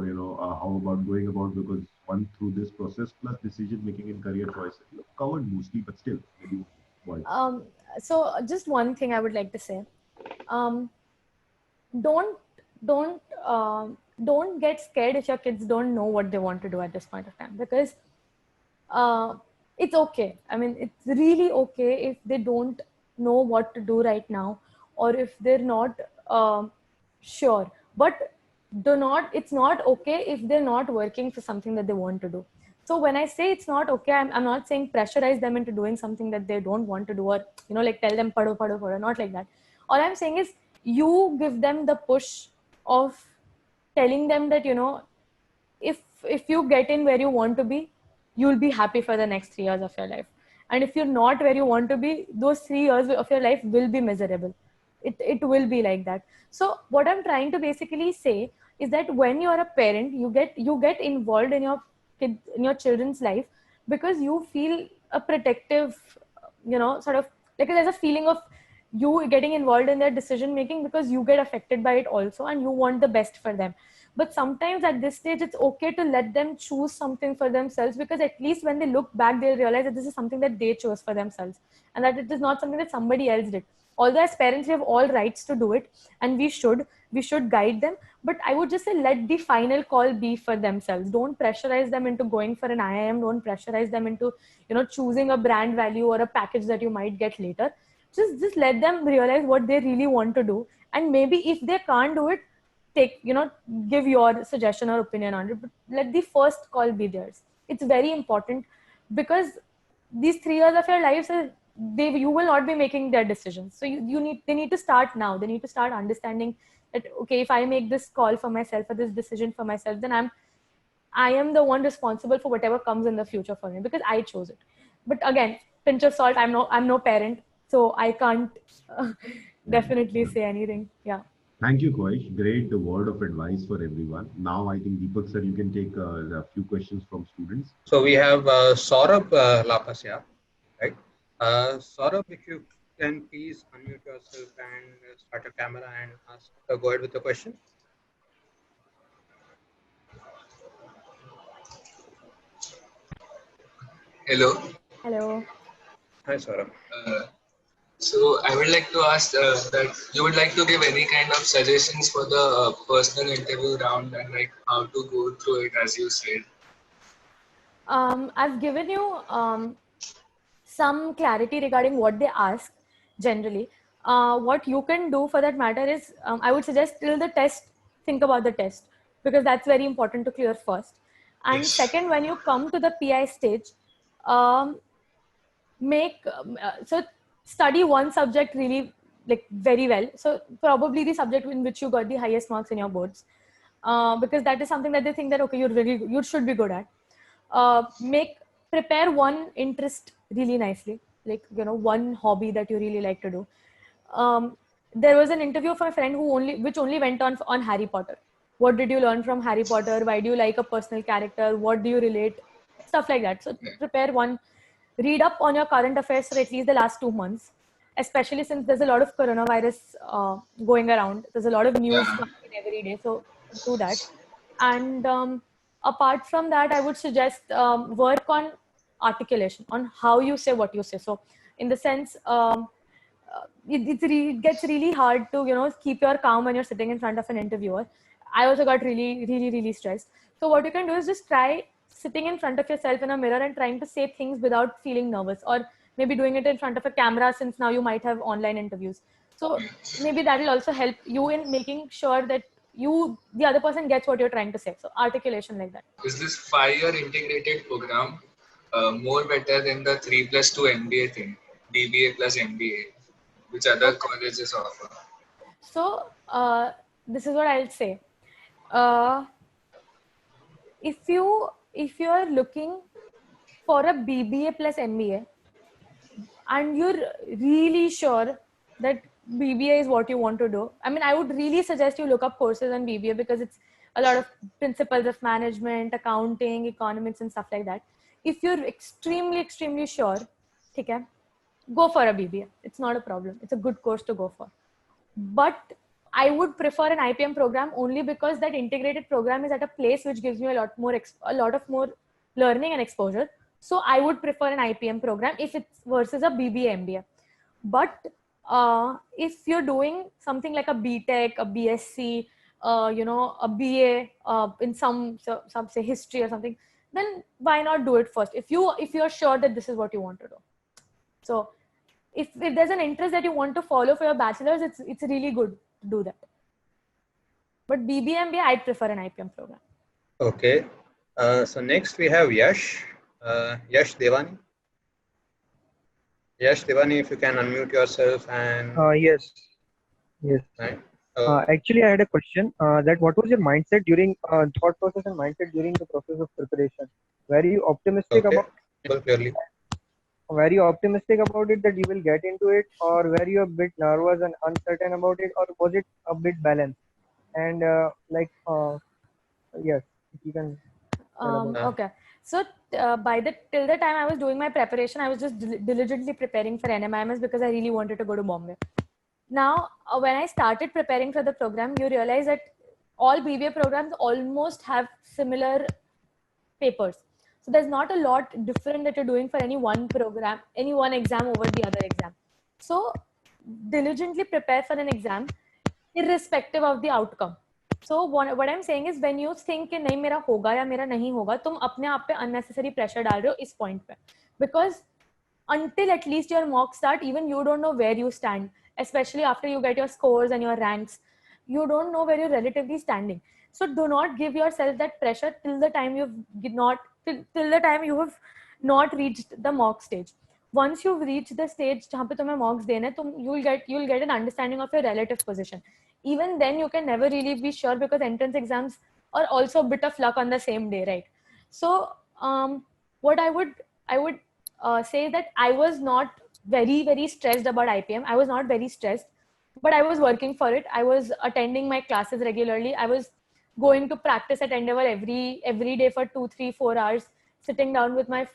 how about going about, because one through this process plus decision making in career choices covered mostly, but still maybe what. um, so just one thing I would like to say. Um, don't don't don't get scared if your kids don't know what they want to do at this point of time, because uh, it's okay. I mean, it's really okay if they don't know what to do right now, or if they're not sure. But it's not okay if they're not working for something that they want to do. So when I say it's not okay, I'm not saying pressurize them into doing something that they don't want to do, or like tell them pado pado pado, not like that. All I'm saying is, you give them the push of telling them that, if you get in where you want to be, you'll be happy for the next 3 years of your life. And if you're not where you want to be, those 3 years of your life will be miserable. It will be like that. So what I'm trying to basically say is that when you're a parent, you get involved in your children's life, because you feel a protective, sort of, like, there's a feeling of you getting involved in their decision making, because you get affected by it also, and you want the best for them. But sometimes at this stage, it's okay to let them choose something for themselves, because at least when they look back, they'll realize that this is something that they chose for themselves and that it is not something that somebody else did. Although as parents, we have all rights to do it, and we should guide them. But I would just say, let the final call be for themselves. Don't pressurize them into going for an IIM. Don't pressurize them into, choosing a brand value or a package that you might get later. Just let them realize what they really want to do. And maybe if they can't do it, take, give your suggestion or opinion on it, but let the first call be theirs. It's very important, because these 3 years of your lives are, you will not be making their decisions. So they need to start now. They need to start understanding that, okay, if I make this call for myself or this decision for myself, then I am the one responsible for whatever comes in the future for me, because I chose it. But again, pinch of salt, I'm no parent, so I can't definitely say anything. Yeah. Thank you, Koish. Great word of advice for everyone. Now, I think Deepak sir, you can take a few questions from students. So we have Saurabh Lapasya, right? Saurabh, if you can please unmute yourself and start your camera and ask, go ahead with the question. Hello. Hello. Hi, Saurabh. So I would like to ask that you would like to give any kind of suggestions for the personal interview round and like how to go through it, as you said. I've given you some clarity regarding what they ask generally. What you can do for that matter is, I would suggest till the test, think about the test, because that's very important to clear first. And Yes. second, when you come to the PI stage, um, so study one subject really, like, very well. So probably the subject in which you got the highest marks in your boards, because that is something that they think that, okay, you should be good at. Prepare one interest really nicely, like, one hobby that you really like to do. There was an interview of my friend which only went on Harry Potter. What did you learn from Harry Potter? Why do you like a personal character? What do you relate? Stuff like that. So prepare one. Read up on your current affairs for at least the last 2 months, especially since there's a lot of coronavirus going around. There's a lot of news Yeah. coming in every day. So do that. And apart from that, I would suggest work on articulation, on how you say what you say. So in the sense, it gets really hard to, keep your calm when you're sitting in front of an interviewer. I also got really, really, really stressed. So what you can do is just try sitting in front of yourself in a mirror and trying to say things without feeling nervous, or maybe doing it in front of a camera, since now you might have online interviews. So maybe that will also help you in making sure that the other person gets what you're trying to say. So articulation like that. Is this 5-year integrated program more better than the 3+2 MBA thing, DBA plus MBA, which other Okay. colleges offer? So this is what I'll say. Uh, if you're looking for a BBA plus MBA, and you're really sure that BBA is what you want to do, I mean, I would really suggest you look up courses on BBA, because it's a lot of principles of management, accounting, economics, and stuff like that. If you're extremely, extremely sure, okay, go for a BBA. It's not a problem. It's a good course to go for. But I would prefer an IPM program, only because that integrated program is at a place which gives me a lot of more learning and exposure. So I would prefer an IPM program if it's versus a BBA MBA. But if you're doing something like a BTech, a BSc, a BA in some say history or something, then why not do it first? If you're sure that this is what you want to do. So if there's an interest that you want to follow for your bachelor's, it's really good to do that. But BBMBA, I'd prefer an IPM program. Okay. So next we have Yash. Yash Devani. Yash Devani, if you can unmute yourself and. Yes. Yes. Right. Actually, I had a question. That what was your mindset during thought process and mindset during the process of preparation? Were you optimistic Okay. about? Clearly. Were you optimistic about it that you will get into it, or were you a bit nervous and uncertain about it, or was it a bit balanced? And yes, if you can tell about it. Okay. So till the time I was doing my preparation, I was just diligently preparing for NMIMS, because I really wanted to go to Bombay. Now, when I started preparing for the program, you realize that all BBA programs almost have similar papers. So there's not a lot different that you're doing for any one program, any one exam over the other exam. So diligently prepare for an exam irrespective of the outcome. So what I'm saying is when you think कि नहीं मेरा होगा या मेरा नहीं होगा, तुम अपने आप पे unnecessary pressure डाल रहे हो इस point पे. Because until at least your mock start, even you don't know where you stand, especially after you get your scores and your ranks. You don't know where you're relatively standing. So do not give yourself that pressure till the time till the time you have not reached the mock stage. Once you've reached the stage जहाँ पे तुम्हें mocks देने, you'll get an understanding of your relative position. Even then you can never really be sure because entrance exams are also a bit of luck on the same day, right? So what I would say that I was not very stressed about IPM. I was not very stressed, but I was working for it. I was attending my classes regularly. I was going to practice at Endeavor every day for 2, 3, 4 hours, sitting down with my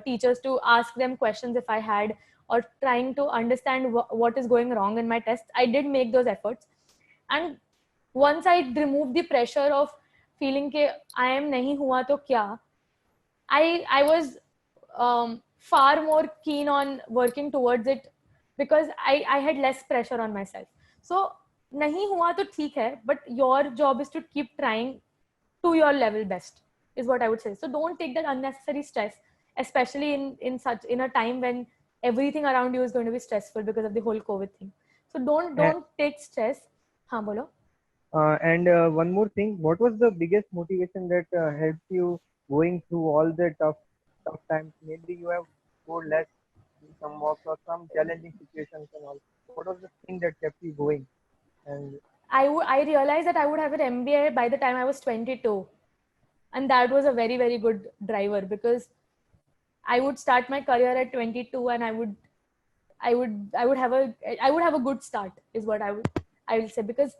teachers to ask them questions if I had, or trying to understand what is going wrong in my tests. I did make those efforts. And once I removed the pressure of feeling कि I am नहीं हुआ तो क्या, I was far more keen on working towards it because I had less pressure on myself. So नहीं हुआ तो ठीक है, but your job is to keep trying to your level best is what I would say. So don't take that unnecessary stress, especially in a time when everything around you is going to be stressful because of the whole COVID thing. So don't take stress. हाँ बोलो. And one more thing, what was the biggest motivation that helped you going through all the tough times? Maybe you have scored less in some mocks or some challenging situations and all. What was the thing that kept you going? And I realized that I would have an MBA by the time I was 22, and that was a very good driver because I would start my career at 22 and I would have a good start is what I will say, because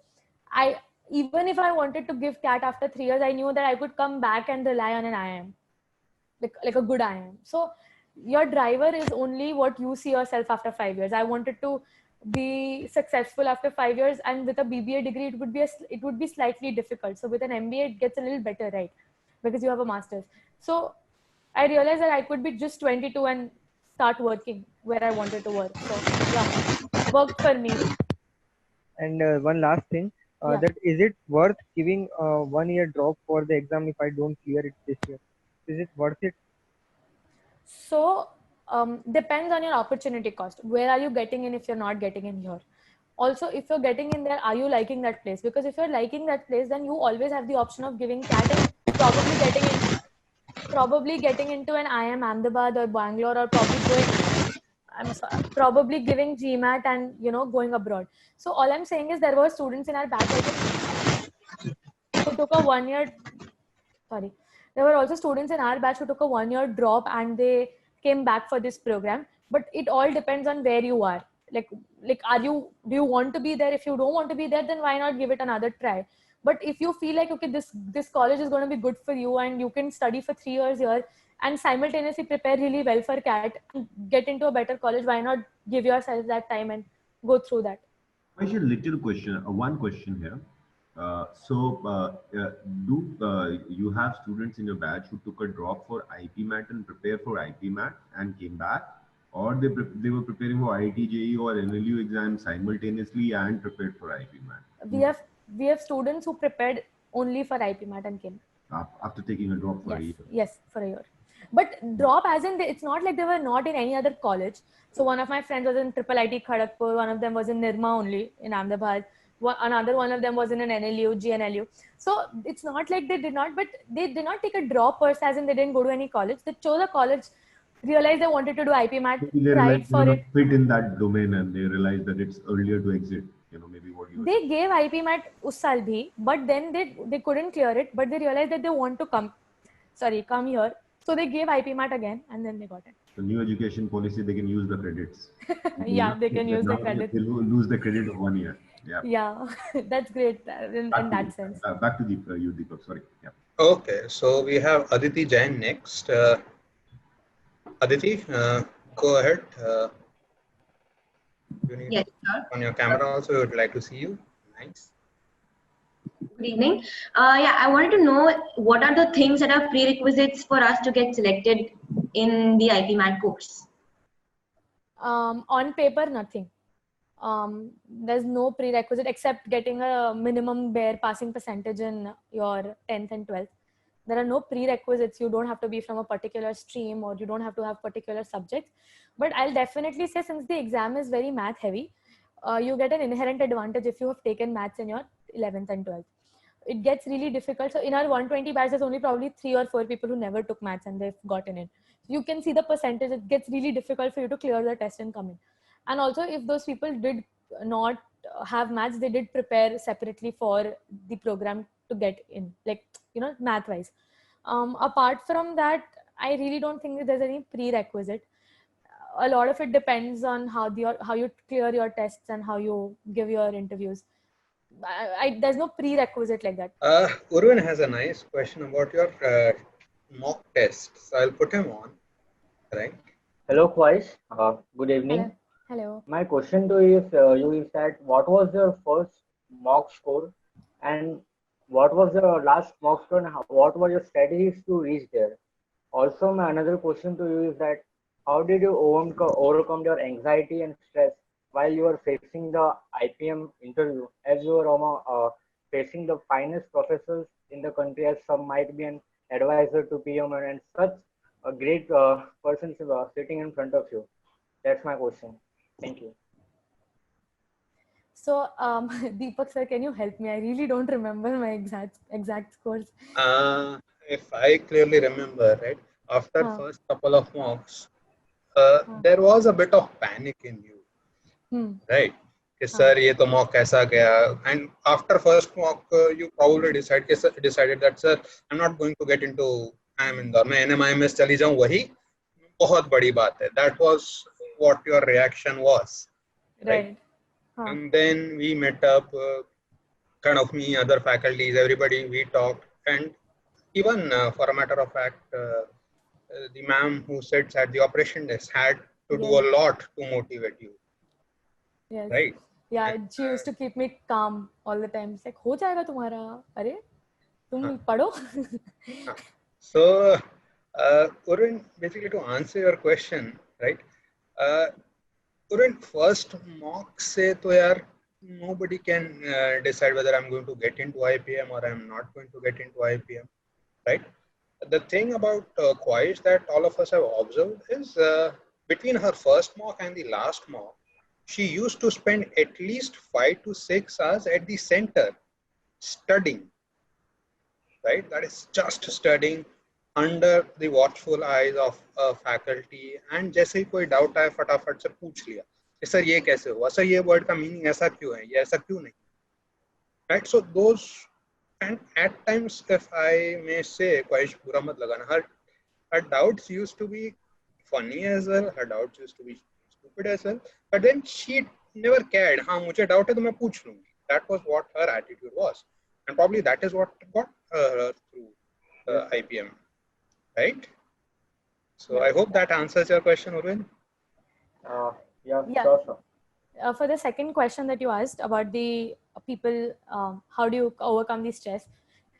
even if I wanted to give CAT after 3 years, I knew that I could come back and rely on an IIM, like a good IIM. So your driver is only what you see yourself after 5 years. I wanted to be successful after 5 years, and with a BBA degree, it would be slightly difficult. So with an MBA, it gets a little better, right? Because you have a master's. So I realized that I could be just 22 and start working where I wanted to work. So yeah, worked for me. And one last thing, Yeah. that is it worth giving 1 year drop for the exam if I don't clear it this year? Is it worth it? So depends on your opportunity cost. Where are you getting in if you're not getting in here? Also, if you're getting in there, are you liking that place? Because if you're liking that place, then you always have the option of giving CAT and probably getting into an IIM Ahmedabad or Bangalore, or probably giving GMAT and going abroad. So all I'm saying is there were students in our batch who took a 1 year. Sorry, there were also students in our batch who took a 1 year drop and they came back for this program. But it all depends on where you are. Like, do you want to be there? If you don't want to be there, then why not give it another try? But if you feel like, okay, this college is going to be good for you and you can study for 3 years here and simultaneously prepare really well for CAT and get into a better college, why not give yourself that time and go through that? One question here. Do you have students in your batch who took a drop for IPMAT and prepared for IPMAT and came back, or they were preparing for IIT-JEE or NLU exams simultaneously and prepared for IPMAT? We have students who prepared only for IPMAT and came after taking a drop for a year. Yes, for a year. But drop as in, it's not like they were not in any other college. So one of my friends was in Triple IT Kharagpur, one of them was in Nirma only in Ahmedabad, another one of them was in an NLU, GNLU. So it's not like they did not take a drop per se, as in they didn't go to any college. They chose a college, realized they wanted to do IPMAT, tried for it. Fit in that domain, and they realized that it's earlier to exit. Maybe what you. They gave IPMAT us saal bhi, but then they couldn't clear it. But they realized that they want to come here. So they gave IPMAT again, and then they got it. The new education policy, they can use the credits. Yeah, they can use the credits. They lose the credit of 1 year. Yeah, that's great in that sense. Back to you, Deepak. Sorry. Yeah. Okay, so we have Aditi Jain next. Aditi, go ahead. Yes, sir. On your camera also, we would like to see you. Nice. Good evening. Yeah, I wanted to know what are the things that are prerequisites for us to get selected in the IP-MAT course? On paper, nothing. There's no prerequisite except getting a minimum bare passing percentage in your 10th and 12th. There are no prerequisites. You don't have to be from a particular stream, or you don't have to have particular subjects. But I'll definitely say, since the exam is very math heavy, you get an inherent advantage if you have taken maths in your 11th and 12th. It gets really difficult. So in our 120 batch, there's only probably 3 or 4 people who never took maths and they've gotten in. You can see the percentage. It gets really difficult for you to clear the test and come in. And also, if those people did not have maths, they did prepare separately for the program to get in, like, math wise. Apart from that, I really don't think that there's any prerequisite. A lot of it depends on how you clear your tests and how you give your interviews. There's no prerequisite like that. Urvin has a nice question about your mock tests. So I'll put him on. Right. Hello, Kwais. Good evening. Hello. My question to you is that what was your first mock score, and what was the last mock score, and what were your strategies to reach there? Also, my another question to you is that how did you overcome your anxiety and stress while you were facing the IPM interview, as you were facing the finest professors in the country, as some might be an advisor to PM, and such a great person sitting in front of you? That's my question. Thank you. So, Deepak sir, can you help me? I really don't remember my exact scores. If I clearly remember, right, after first couple of mocks, there was a bit of panic in you, right? Sir, ये तो mock कैसा गया? And after first mock, you probably decided that, sir, I'm not going to get into IIM Indore. मैं NMIMS चली जाऊँ, वही बहुत बड़ी बात है. That was what your reaction was, right? And then we met up, kind of me, other faculties, everybody, we talked, and even for a matter of fact, the ma'am who sits at the operation desk had to do a lot to motivate you. Yes. Right? Yeah, she used to keep me calm all the time. It's like, हो जाएगा तुम्हारा, अरे, तुम पढ़ो. So, Urvin, basically to answer your question, right? Urvin, first mock say to yaar, nobody can decide whether I'm going to get into IPM or I'm not going to get into IPM, right? The thing about Kwais that all of us have observed is between her first mock and the last mock, she used to spend at least 5 to 6 hours at the center studying, right? That is just studying under the watchful eyes of faculty, and जैसे ही कोई doubt आए फटाफट से पूछ लिया, sir ये कैसे हुआ, सर ये word का meaning ऐसा क्यों है, ये ऐसा क्यों नहीं, right? So those, and at times, if I may say, Kwais बुरा मत लगाना, her doubts used to be funny as well, her doubts used to be stupid as well, but then she never cared. हाँ मुझे doubt है तो मैं पूछ लूँगी. That was what her attitude was, and probably that is what got her through IPM, right? So I hope that answers your question, Urvin. Yeah. Sure. For the second question that you asked about the people, how do you overcome the stress?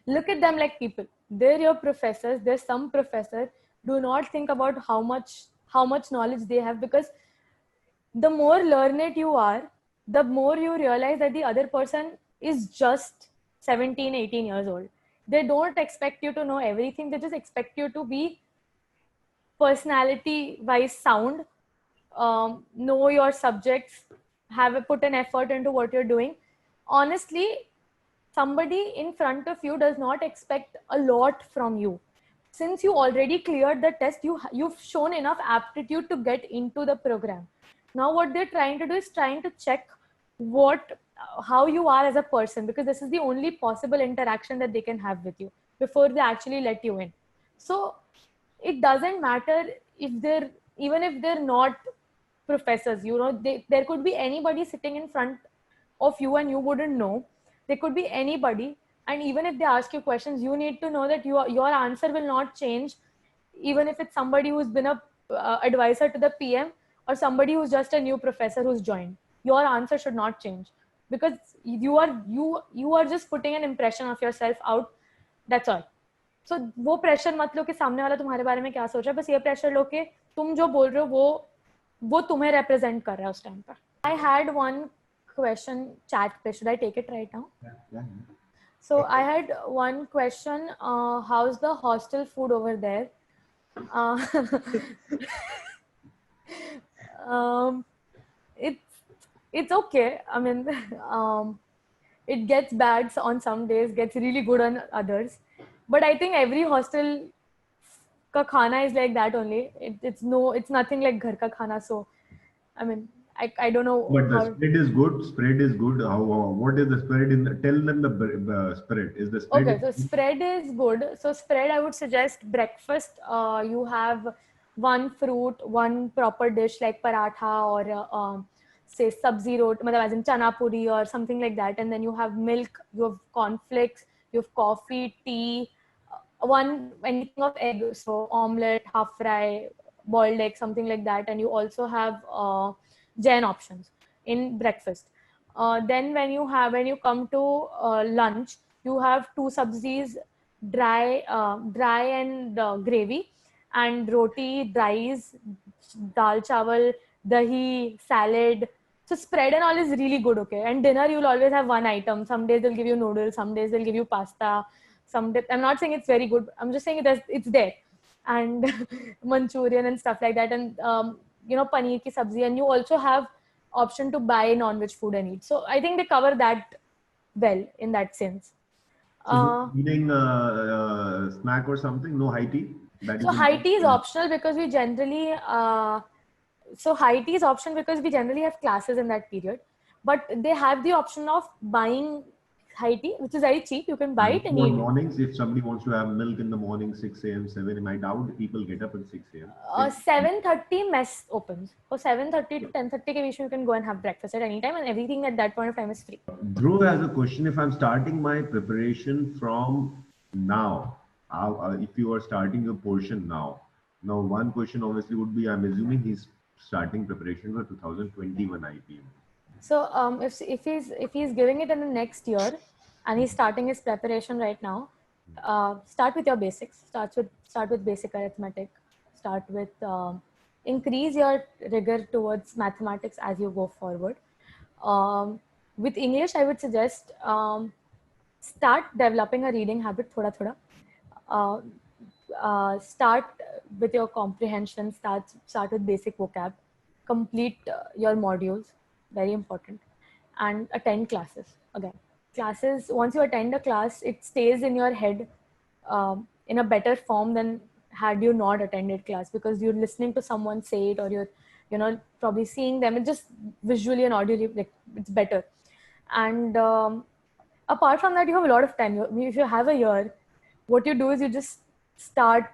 Look at them like people. They're your professors. There's some professor. Do not think about how much knowledge they have, because the more learned you are, the more you realize that the other person is just 17, 18 years old. They don't expect you to know everything. They just expect you to be personality wise sound, know your subjects, put an effort into what you're doing. Honestly, somebody in front of you does not expect a lot from you. Since you already cleared the test, you've shown enough aptitude to get into the program. Now what they're trying to do is trying to check how you are as a person, because this is the only possible interaction that they can have with you before they actually let you in. So it doesn't matter even if they're not professors, there could be anybody sitting in front of you and you wouldn't know. There could be anybody, and even if they ask you questions, you need to know that your answer will not change, even if it's somebody who's been a advisor to the PM or somebody who's just a new professor who's joined. Your answer should not change. because you are just putting an impression of yourself out, that's all. So वो pressure मत लो कि सामने वाला तुम्हारे बारे में क्या सोच रहा है, बस ये प्रेशर लो कि तुम जो बोल रहे हो वो तुम्हें represent कर रहा है उस टाइम पर. I had one question chat पे, should I take it right now? Yeah. So I had one question, how's the hostel food over there? It's okay. I mean, it gets bad on some days, gets really good on others. But I think every hostel ka khana is like that only. It's nothing like ghar ka khana. So, I mean, I don't know. But the spread is good. Spread is good. What is the spread in? Tell them the spread. Is the spread? Okay, so spread is good. So spread, I would suggest breakfast. You have one fruit, one proper dish like paratha or say sabzi roti, as in chana puri or something like that. And then you have milk, you have cornflakes, you have coffee, tea, anything of egg, so omelette, half fry, boiled egg, something like that. And you also have Jain options in breakfast. Then when you come to lunch, you have two sabzis, dry and gravy, and roti, rice, dal chawal, dahi, salad. So spread and all is really good, okay. And dinner, you'll always have one item. Some days they'll give you noodles, some days they'll give you pasta. Some days, I'm not saying it's very good. I'm just saying it's there, and Manchurian and stuff like that, and paneer ki sabzi, and you also have option to buy non-veg food and eat. So I think they cover that well in that sense. So eating snack or something? No high tea? So high tea is optional because we generally have classes in that period, but they have the option of buying high tea, which is very cheap. You can buy it and eat. Mornings, if somebody wants to have milk in the morning, 6 a.m., 7 a.m., I doubt people get up at 6 a.m. 7:30 mess opens. So 7:30 to 10:30 ke beech you can go and have breakfast at any time, and everything at that point of time is free. Dhruv has a question. If I'm starting my preparation from now, if you are starting your portion now, one question obviously would be, I'm assuming he's starting preparation for 2021 IPM. So if he's giving it in the next year and he's starting his preparation right now, start with your basics. Start with basic arithmetic. Start with increase your rigor towards mathematics as you go forward. With English, I would suggest start developing a reading habit thoda. Start with your comprehension. Start with basic vocab. Complete your modules. Very important. And attend classes. Again, classes, once you attend a class, it stays in your head in a better form than had you not attended class, because you're listening to someone say it, or you're probably seeing them. It's just visually and audibly, like, it's better. And apart from that, you have a lot of time. If you have a year, what you do is you just start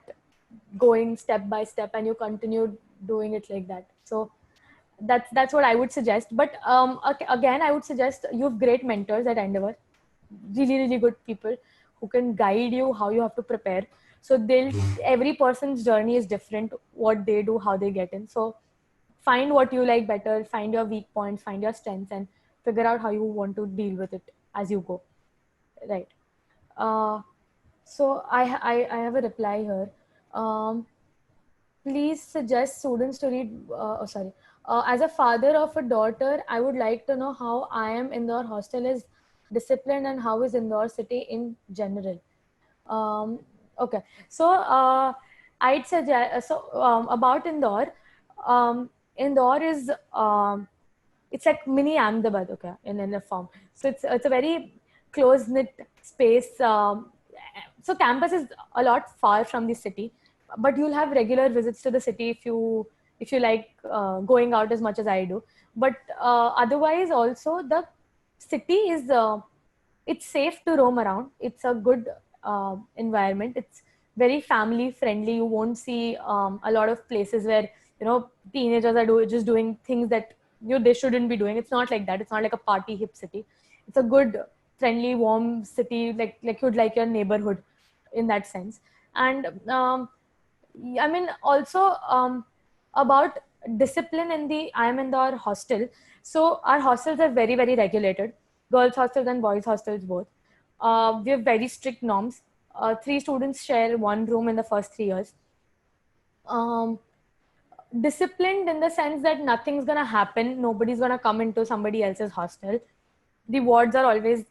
going step by step and you continue doing it like that. So that's what I would suggest. But again, I would suggest you have great mentors at Endeavor, really, really good people who can guide you how you have to prepare. So every person's journey is different, what they do, how they get in. So find what you like better, find your weak points, find your strengths, and figure out how you want to deal with it as you go. Right. So I have a reply here. Please suggest students to read, as a father of a daughter, I would like to know how IIM Indore hostel is disciplined and how is Indore city in general. Okay, so I'd suggest, about Indore, Indore is, it's like mini Ahmedabad, okay, in a form. So it's a very close-knit space. So campus is a lot far from the city, but you'll have regular visits to the city if you like going out as much as I do. But otherwise also the city is, it's safe to roam around. It's a good environment. It's very family friendly. You won't see a lot of places where, teenagers are just doing things that they shouldn't be doing. It's not like that. It's not like a party hip city. It's a good, friendly, warm city, like you'd like your neighborhood in that sense. And I mean, also about discipline in the IIM Indore hostel. So our hostels are very, very regulated. girls hostels and boys hostels both. We have very strict norms. 3 students share 1 room in the first 3 years. Disciplined in the sense that nothing's gonna happen. Nobody's gonna come into somebody else's hostel. The wards are always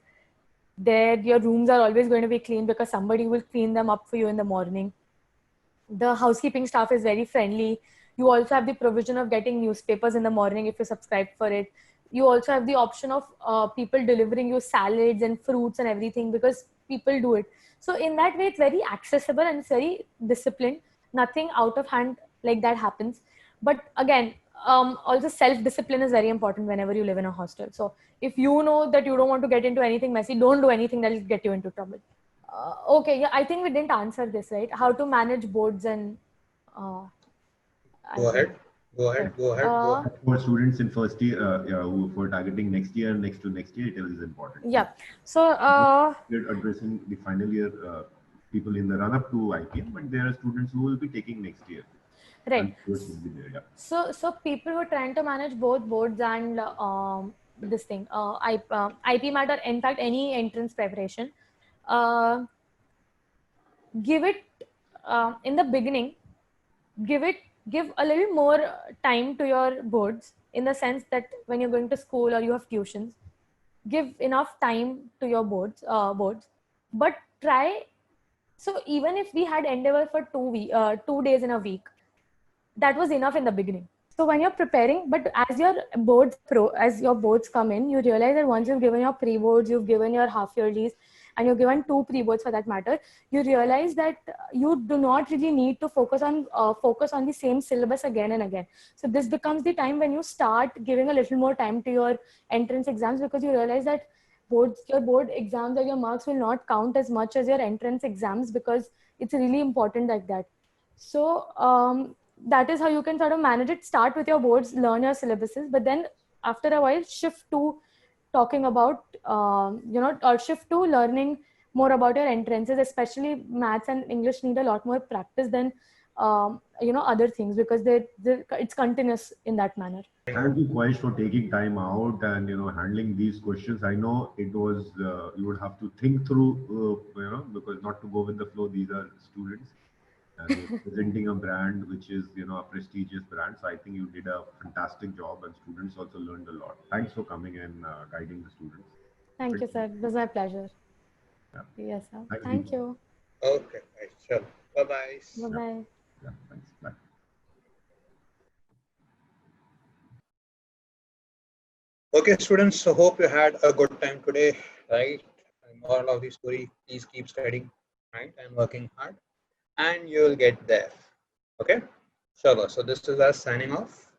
there. Your rooms are always going to be clean because somebody will clean them up for you in the morning. The housekeeping staff is very friendly. You also have the provision of getting newspapers in the morning if you subscribe for it. You also have the option of people delivering you salads and fruits and everything because people do it. So in that way, it's very accessible and it's very disciplined. Nothing out of hand like that happens. But again, also self-discipline is very important whenever you live in a hostel. So if you know that you don't want to get into anything messy, don't do anything that will get you into trouble. Okay, yeah, I think we didn't answer this, right? How to manage boards and Go ahead. Go ahead. Go ahead. Go ahead. For students in first year, who for targeting next year and next to next year, it is important. Yeah. So We're addressing the final year people in the run up to IPM, but there are students who will be taking next year. right. And those will be there, yeah. So people who are trying to manage both boards and this thing, IP matter. In fact, any entrance preparation, give it in the beginning. Give a little more time to your boards in the sense that when you're going to school or you have tuitions, give enough time to your boards. But try. So even if we had endeavor for 2 days in a week, that was enough in the beginning. So when you're preparing, but as your boards come in, you realize that once you've given your pre-boards, you've given your half yearlies, and you've given 2 pre-boards for that matter, you realize that you do not really need to focus on the same syllabus again and again. So this becomes the time when you start giving a little more time to your entrance exams, because you realize that your board exams or your marks will not count as much as your entrance exams, because it's really important like that. So that is how you can sort of manage it. Start with your boards, learn your syllabuses, but then after a while shift to talking about or shift to learning more about your entrances. Especially maths and English need a lot more practice than other things, because it's continuous in that manner. Thank you, Qaish, for taking time out and handling these questions. I know it was you would have to think through because not to go with the flow. These are students presenting a brand which is a prestigious brand. So I think you did a fantastic job, and students also learned a lot. Thanks for coming and guiding the students. Thank you, sir. It was my pleasure. Yeah. Yes, sir. Thank Thank you. Okay, right, sure. Bye-bye. Bye-bye. Yeah, thanks. Bye. Okay, students, so hope you had a good time today, right? And moral of the story, please keep studying, right, and working hard, and you'll get there. Okay, sure. So this is us signing off.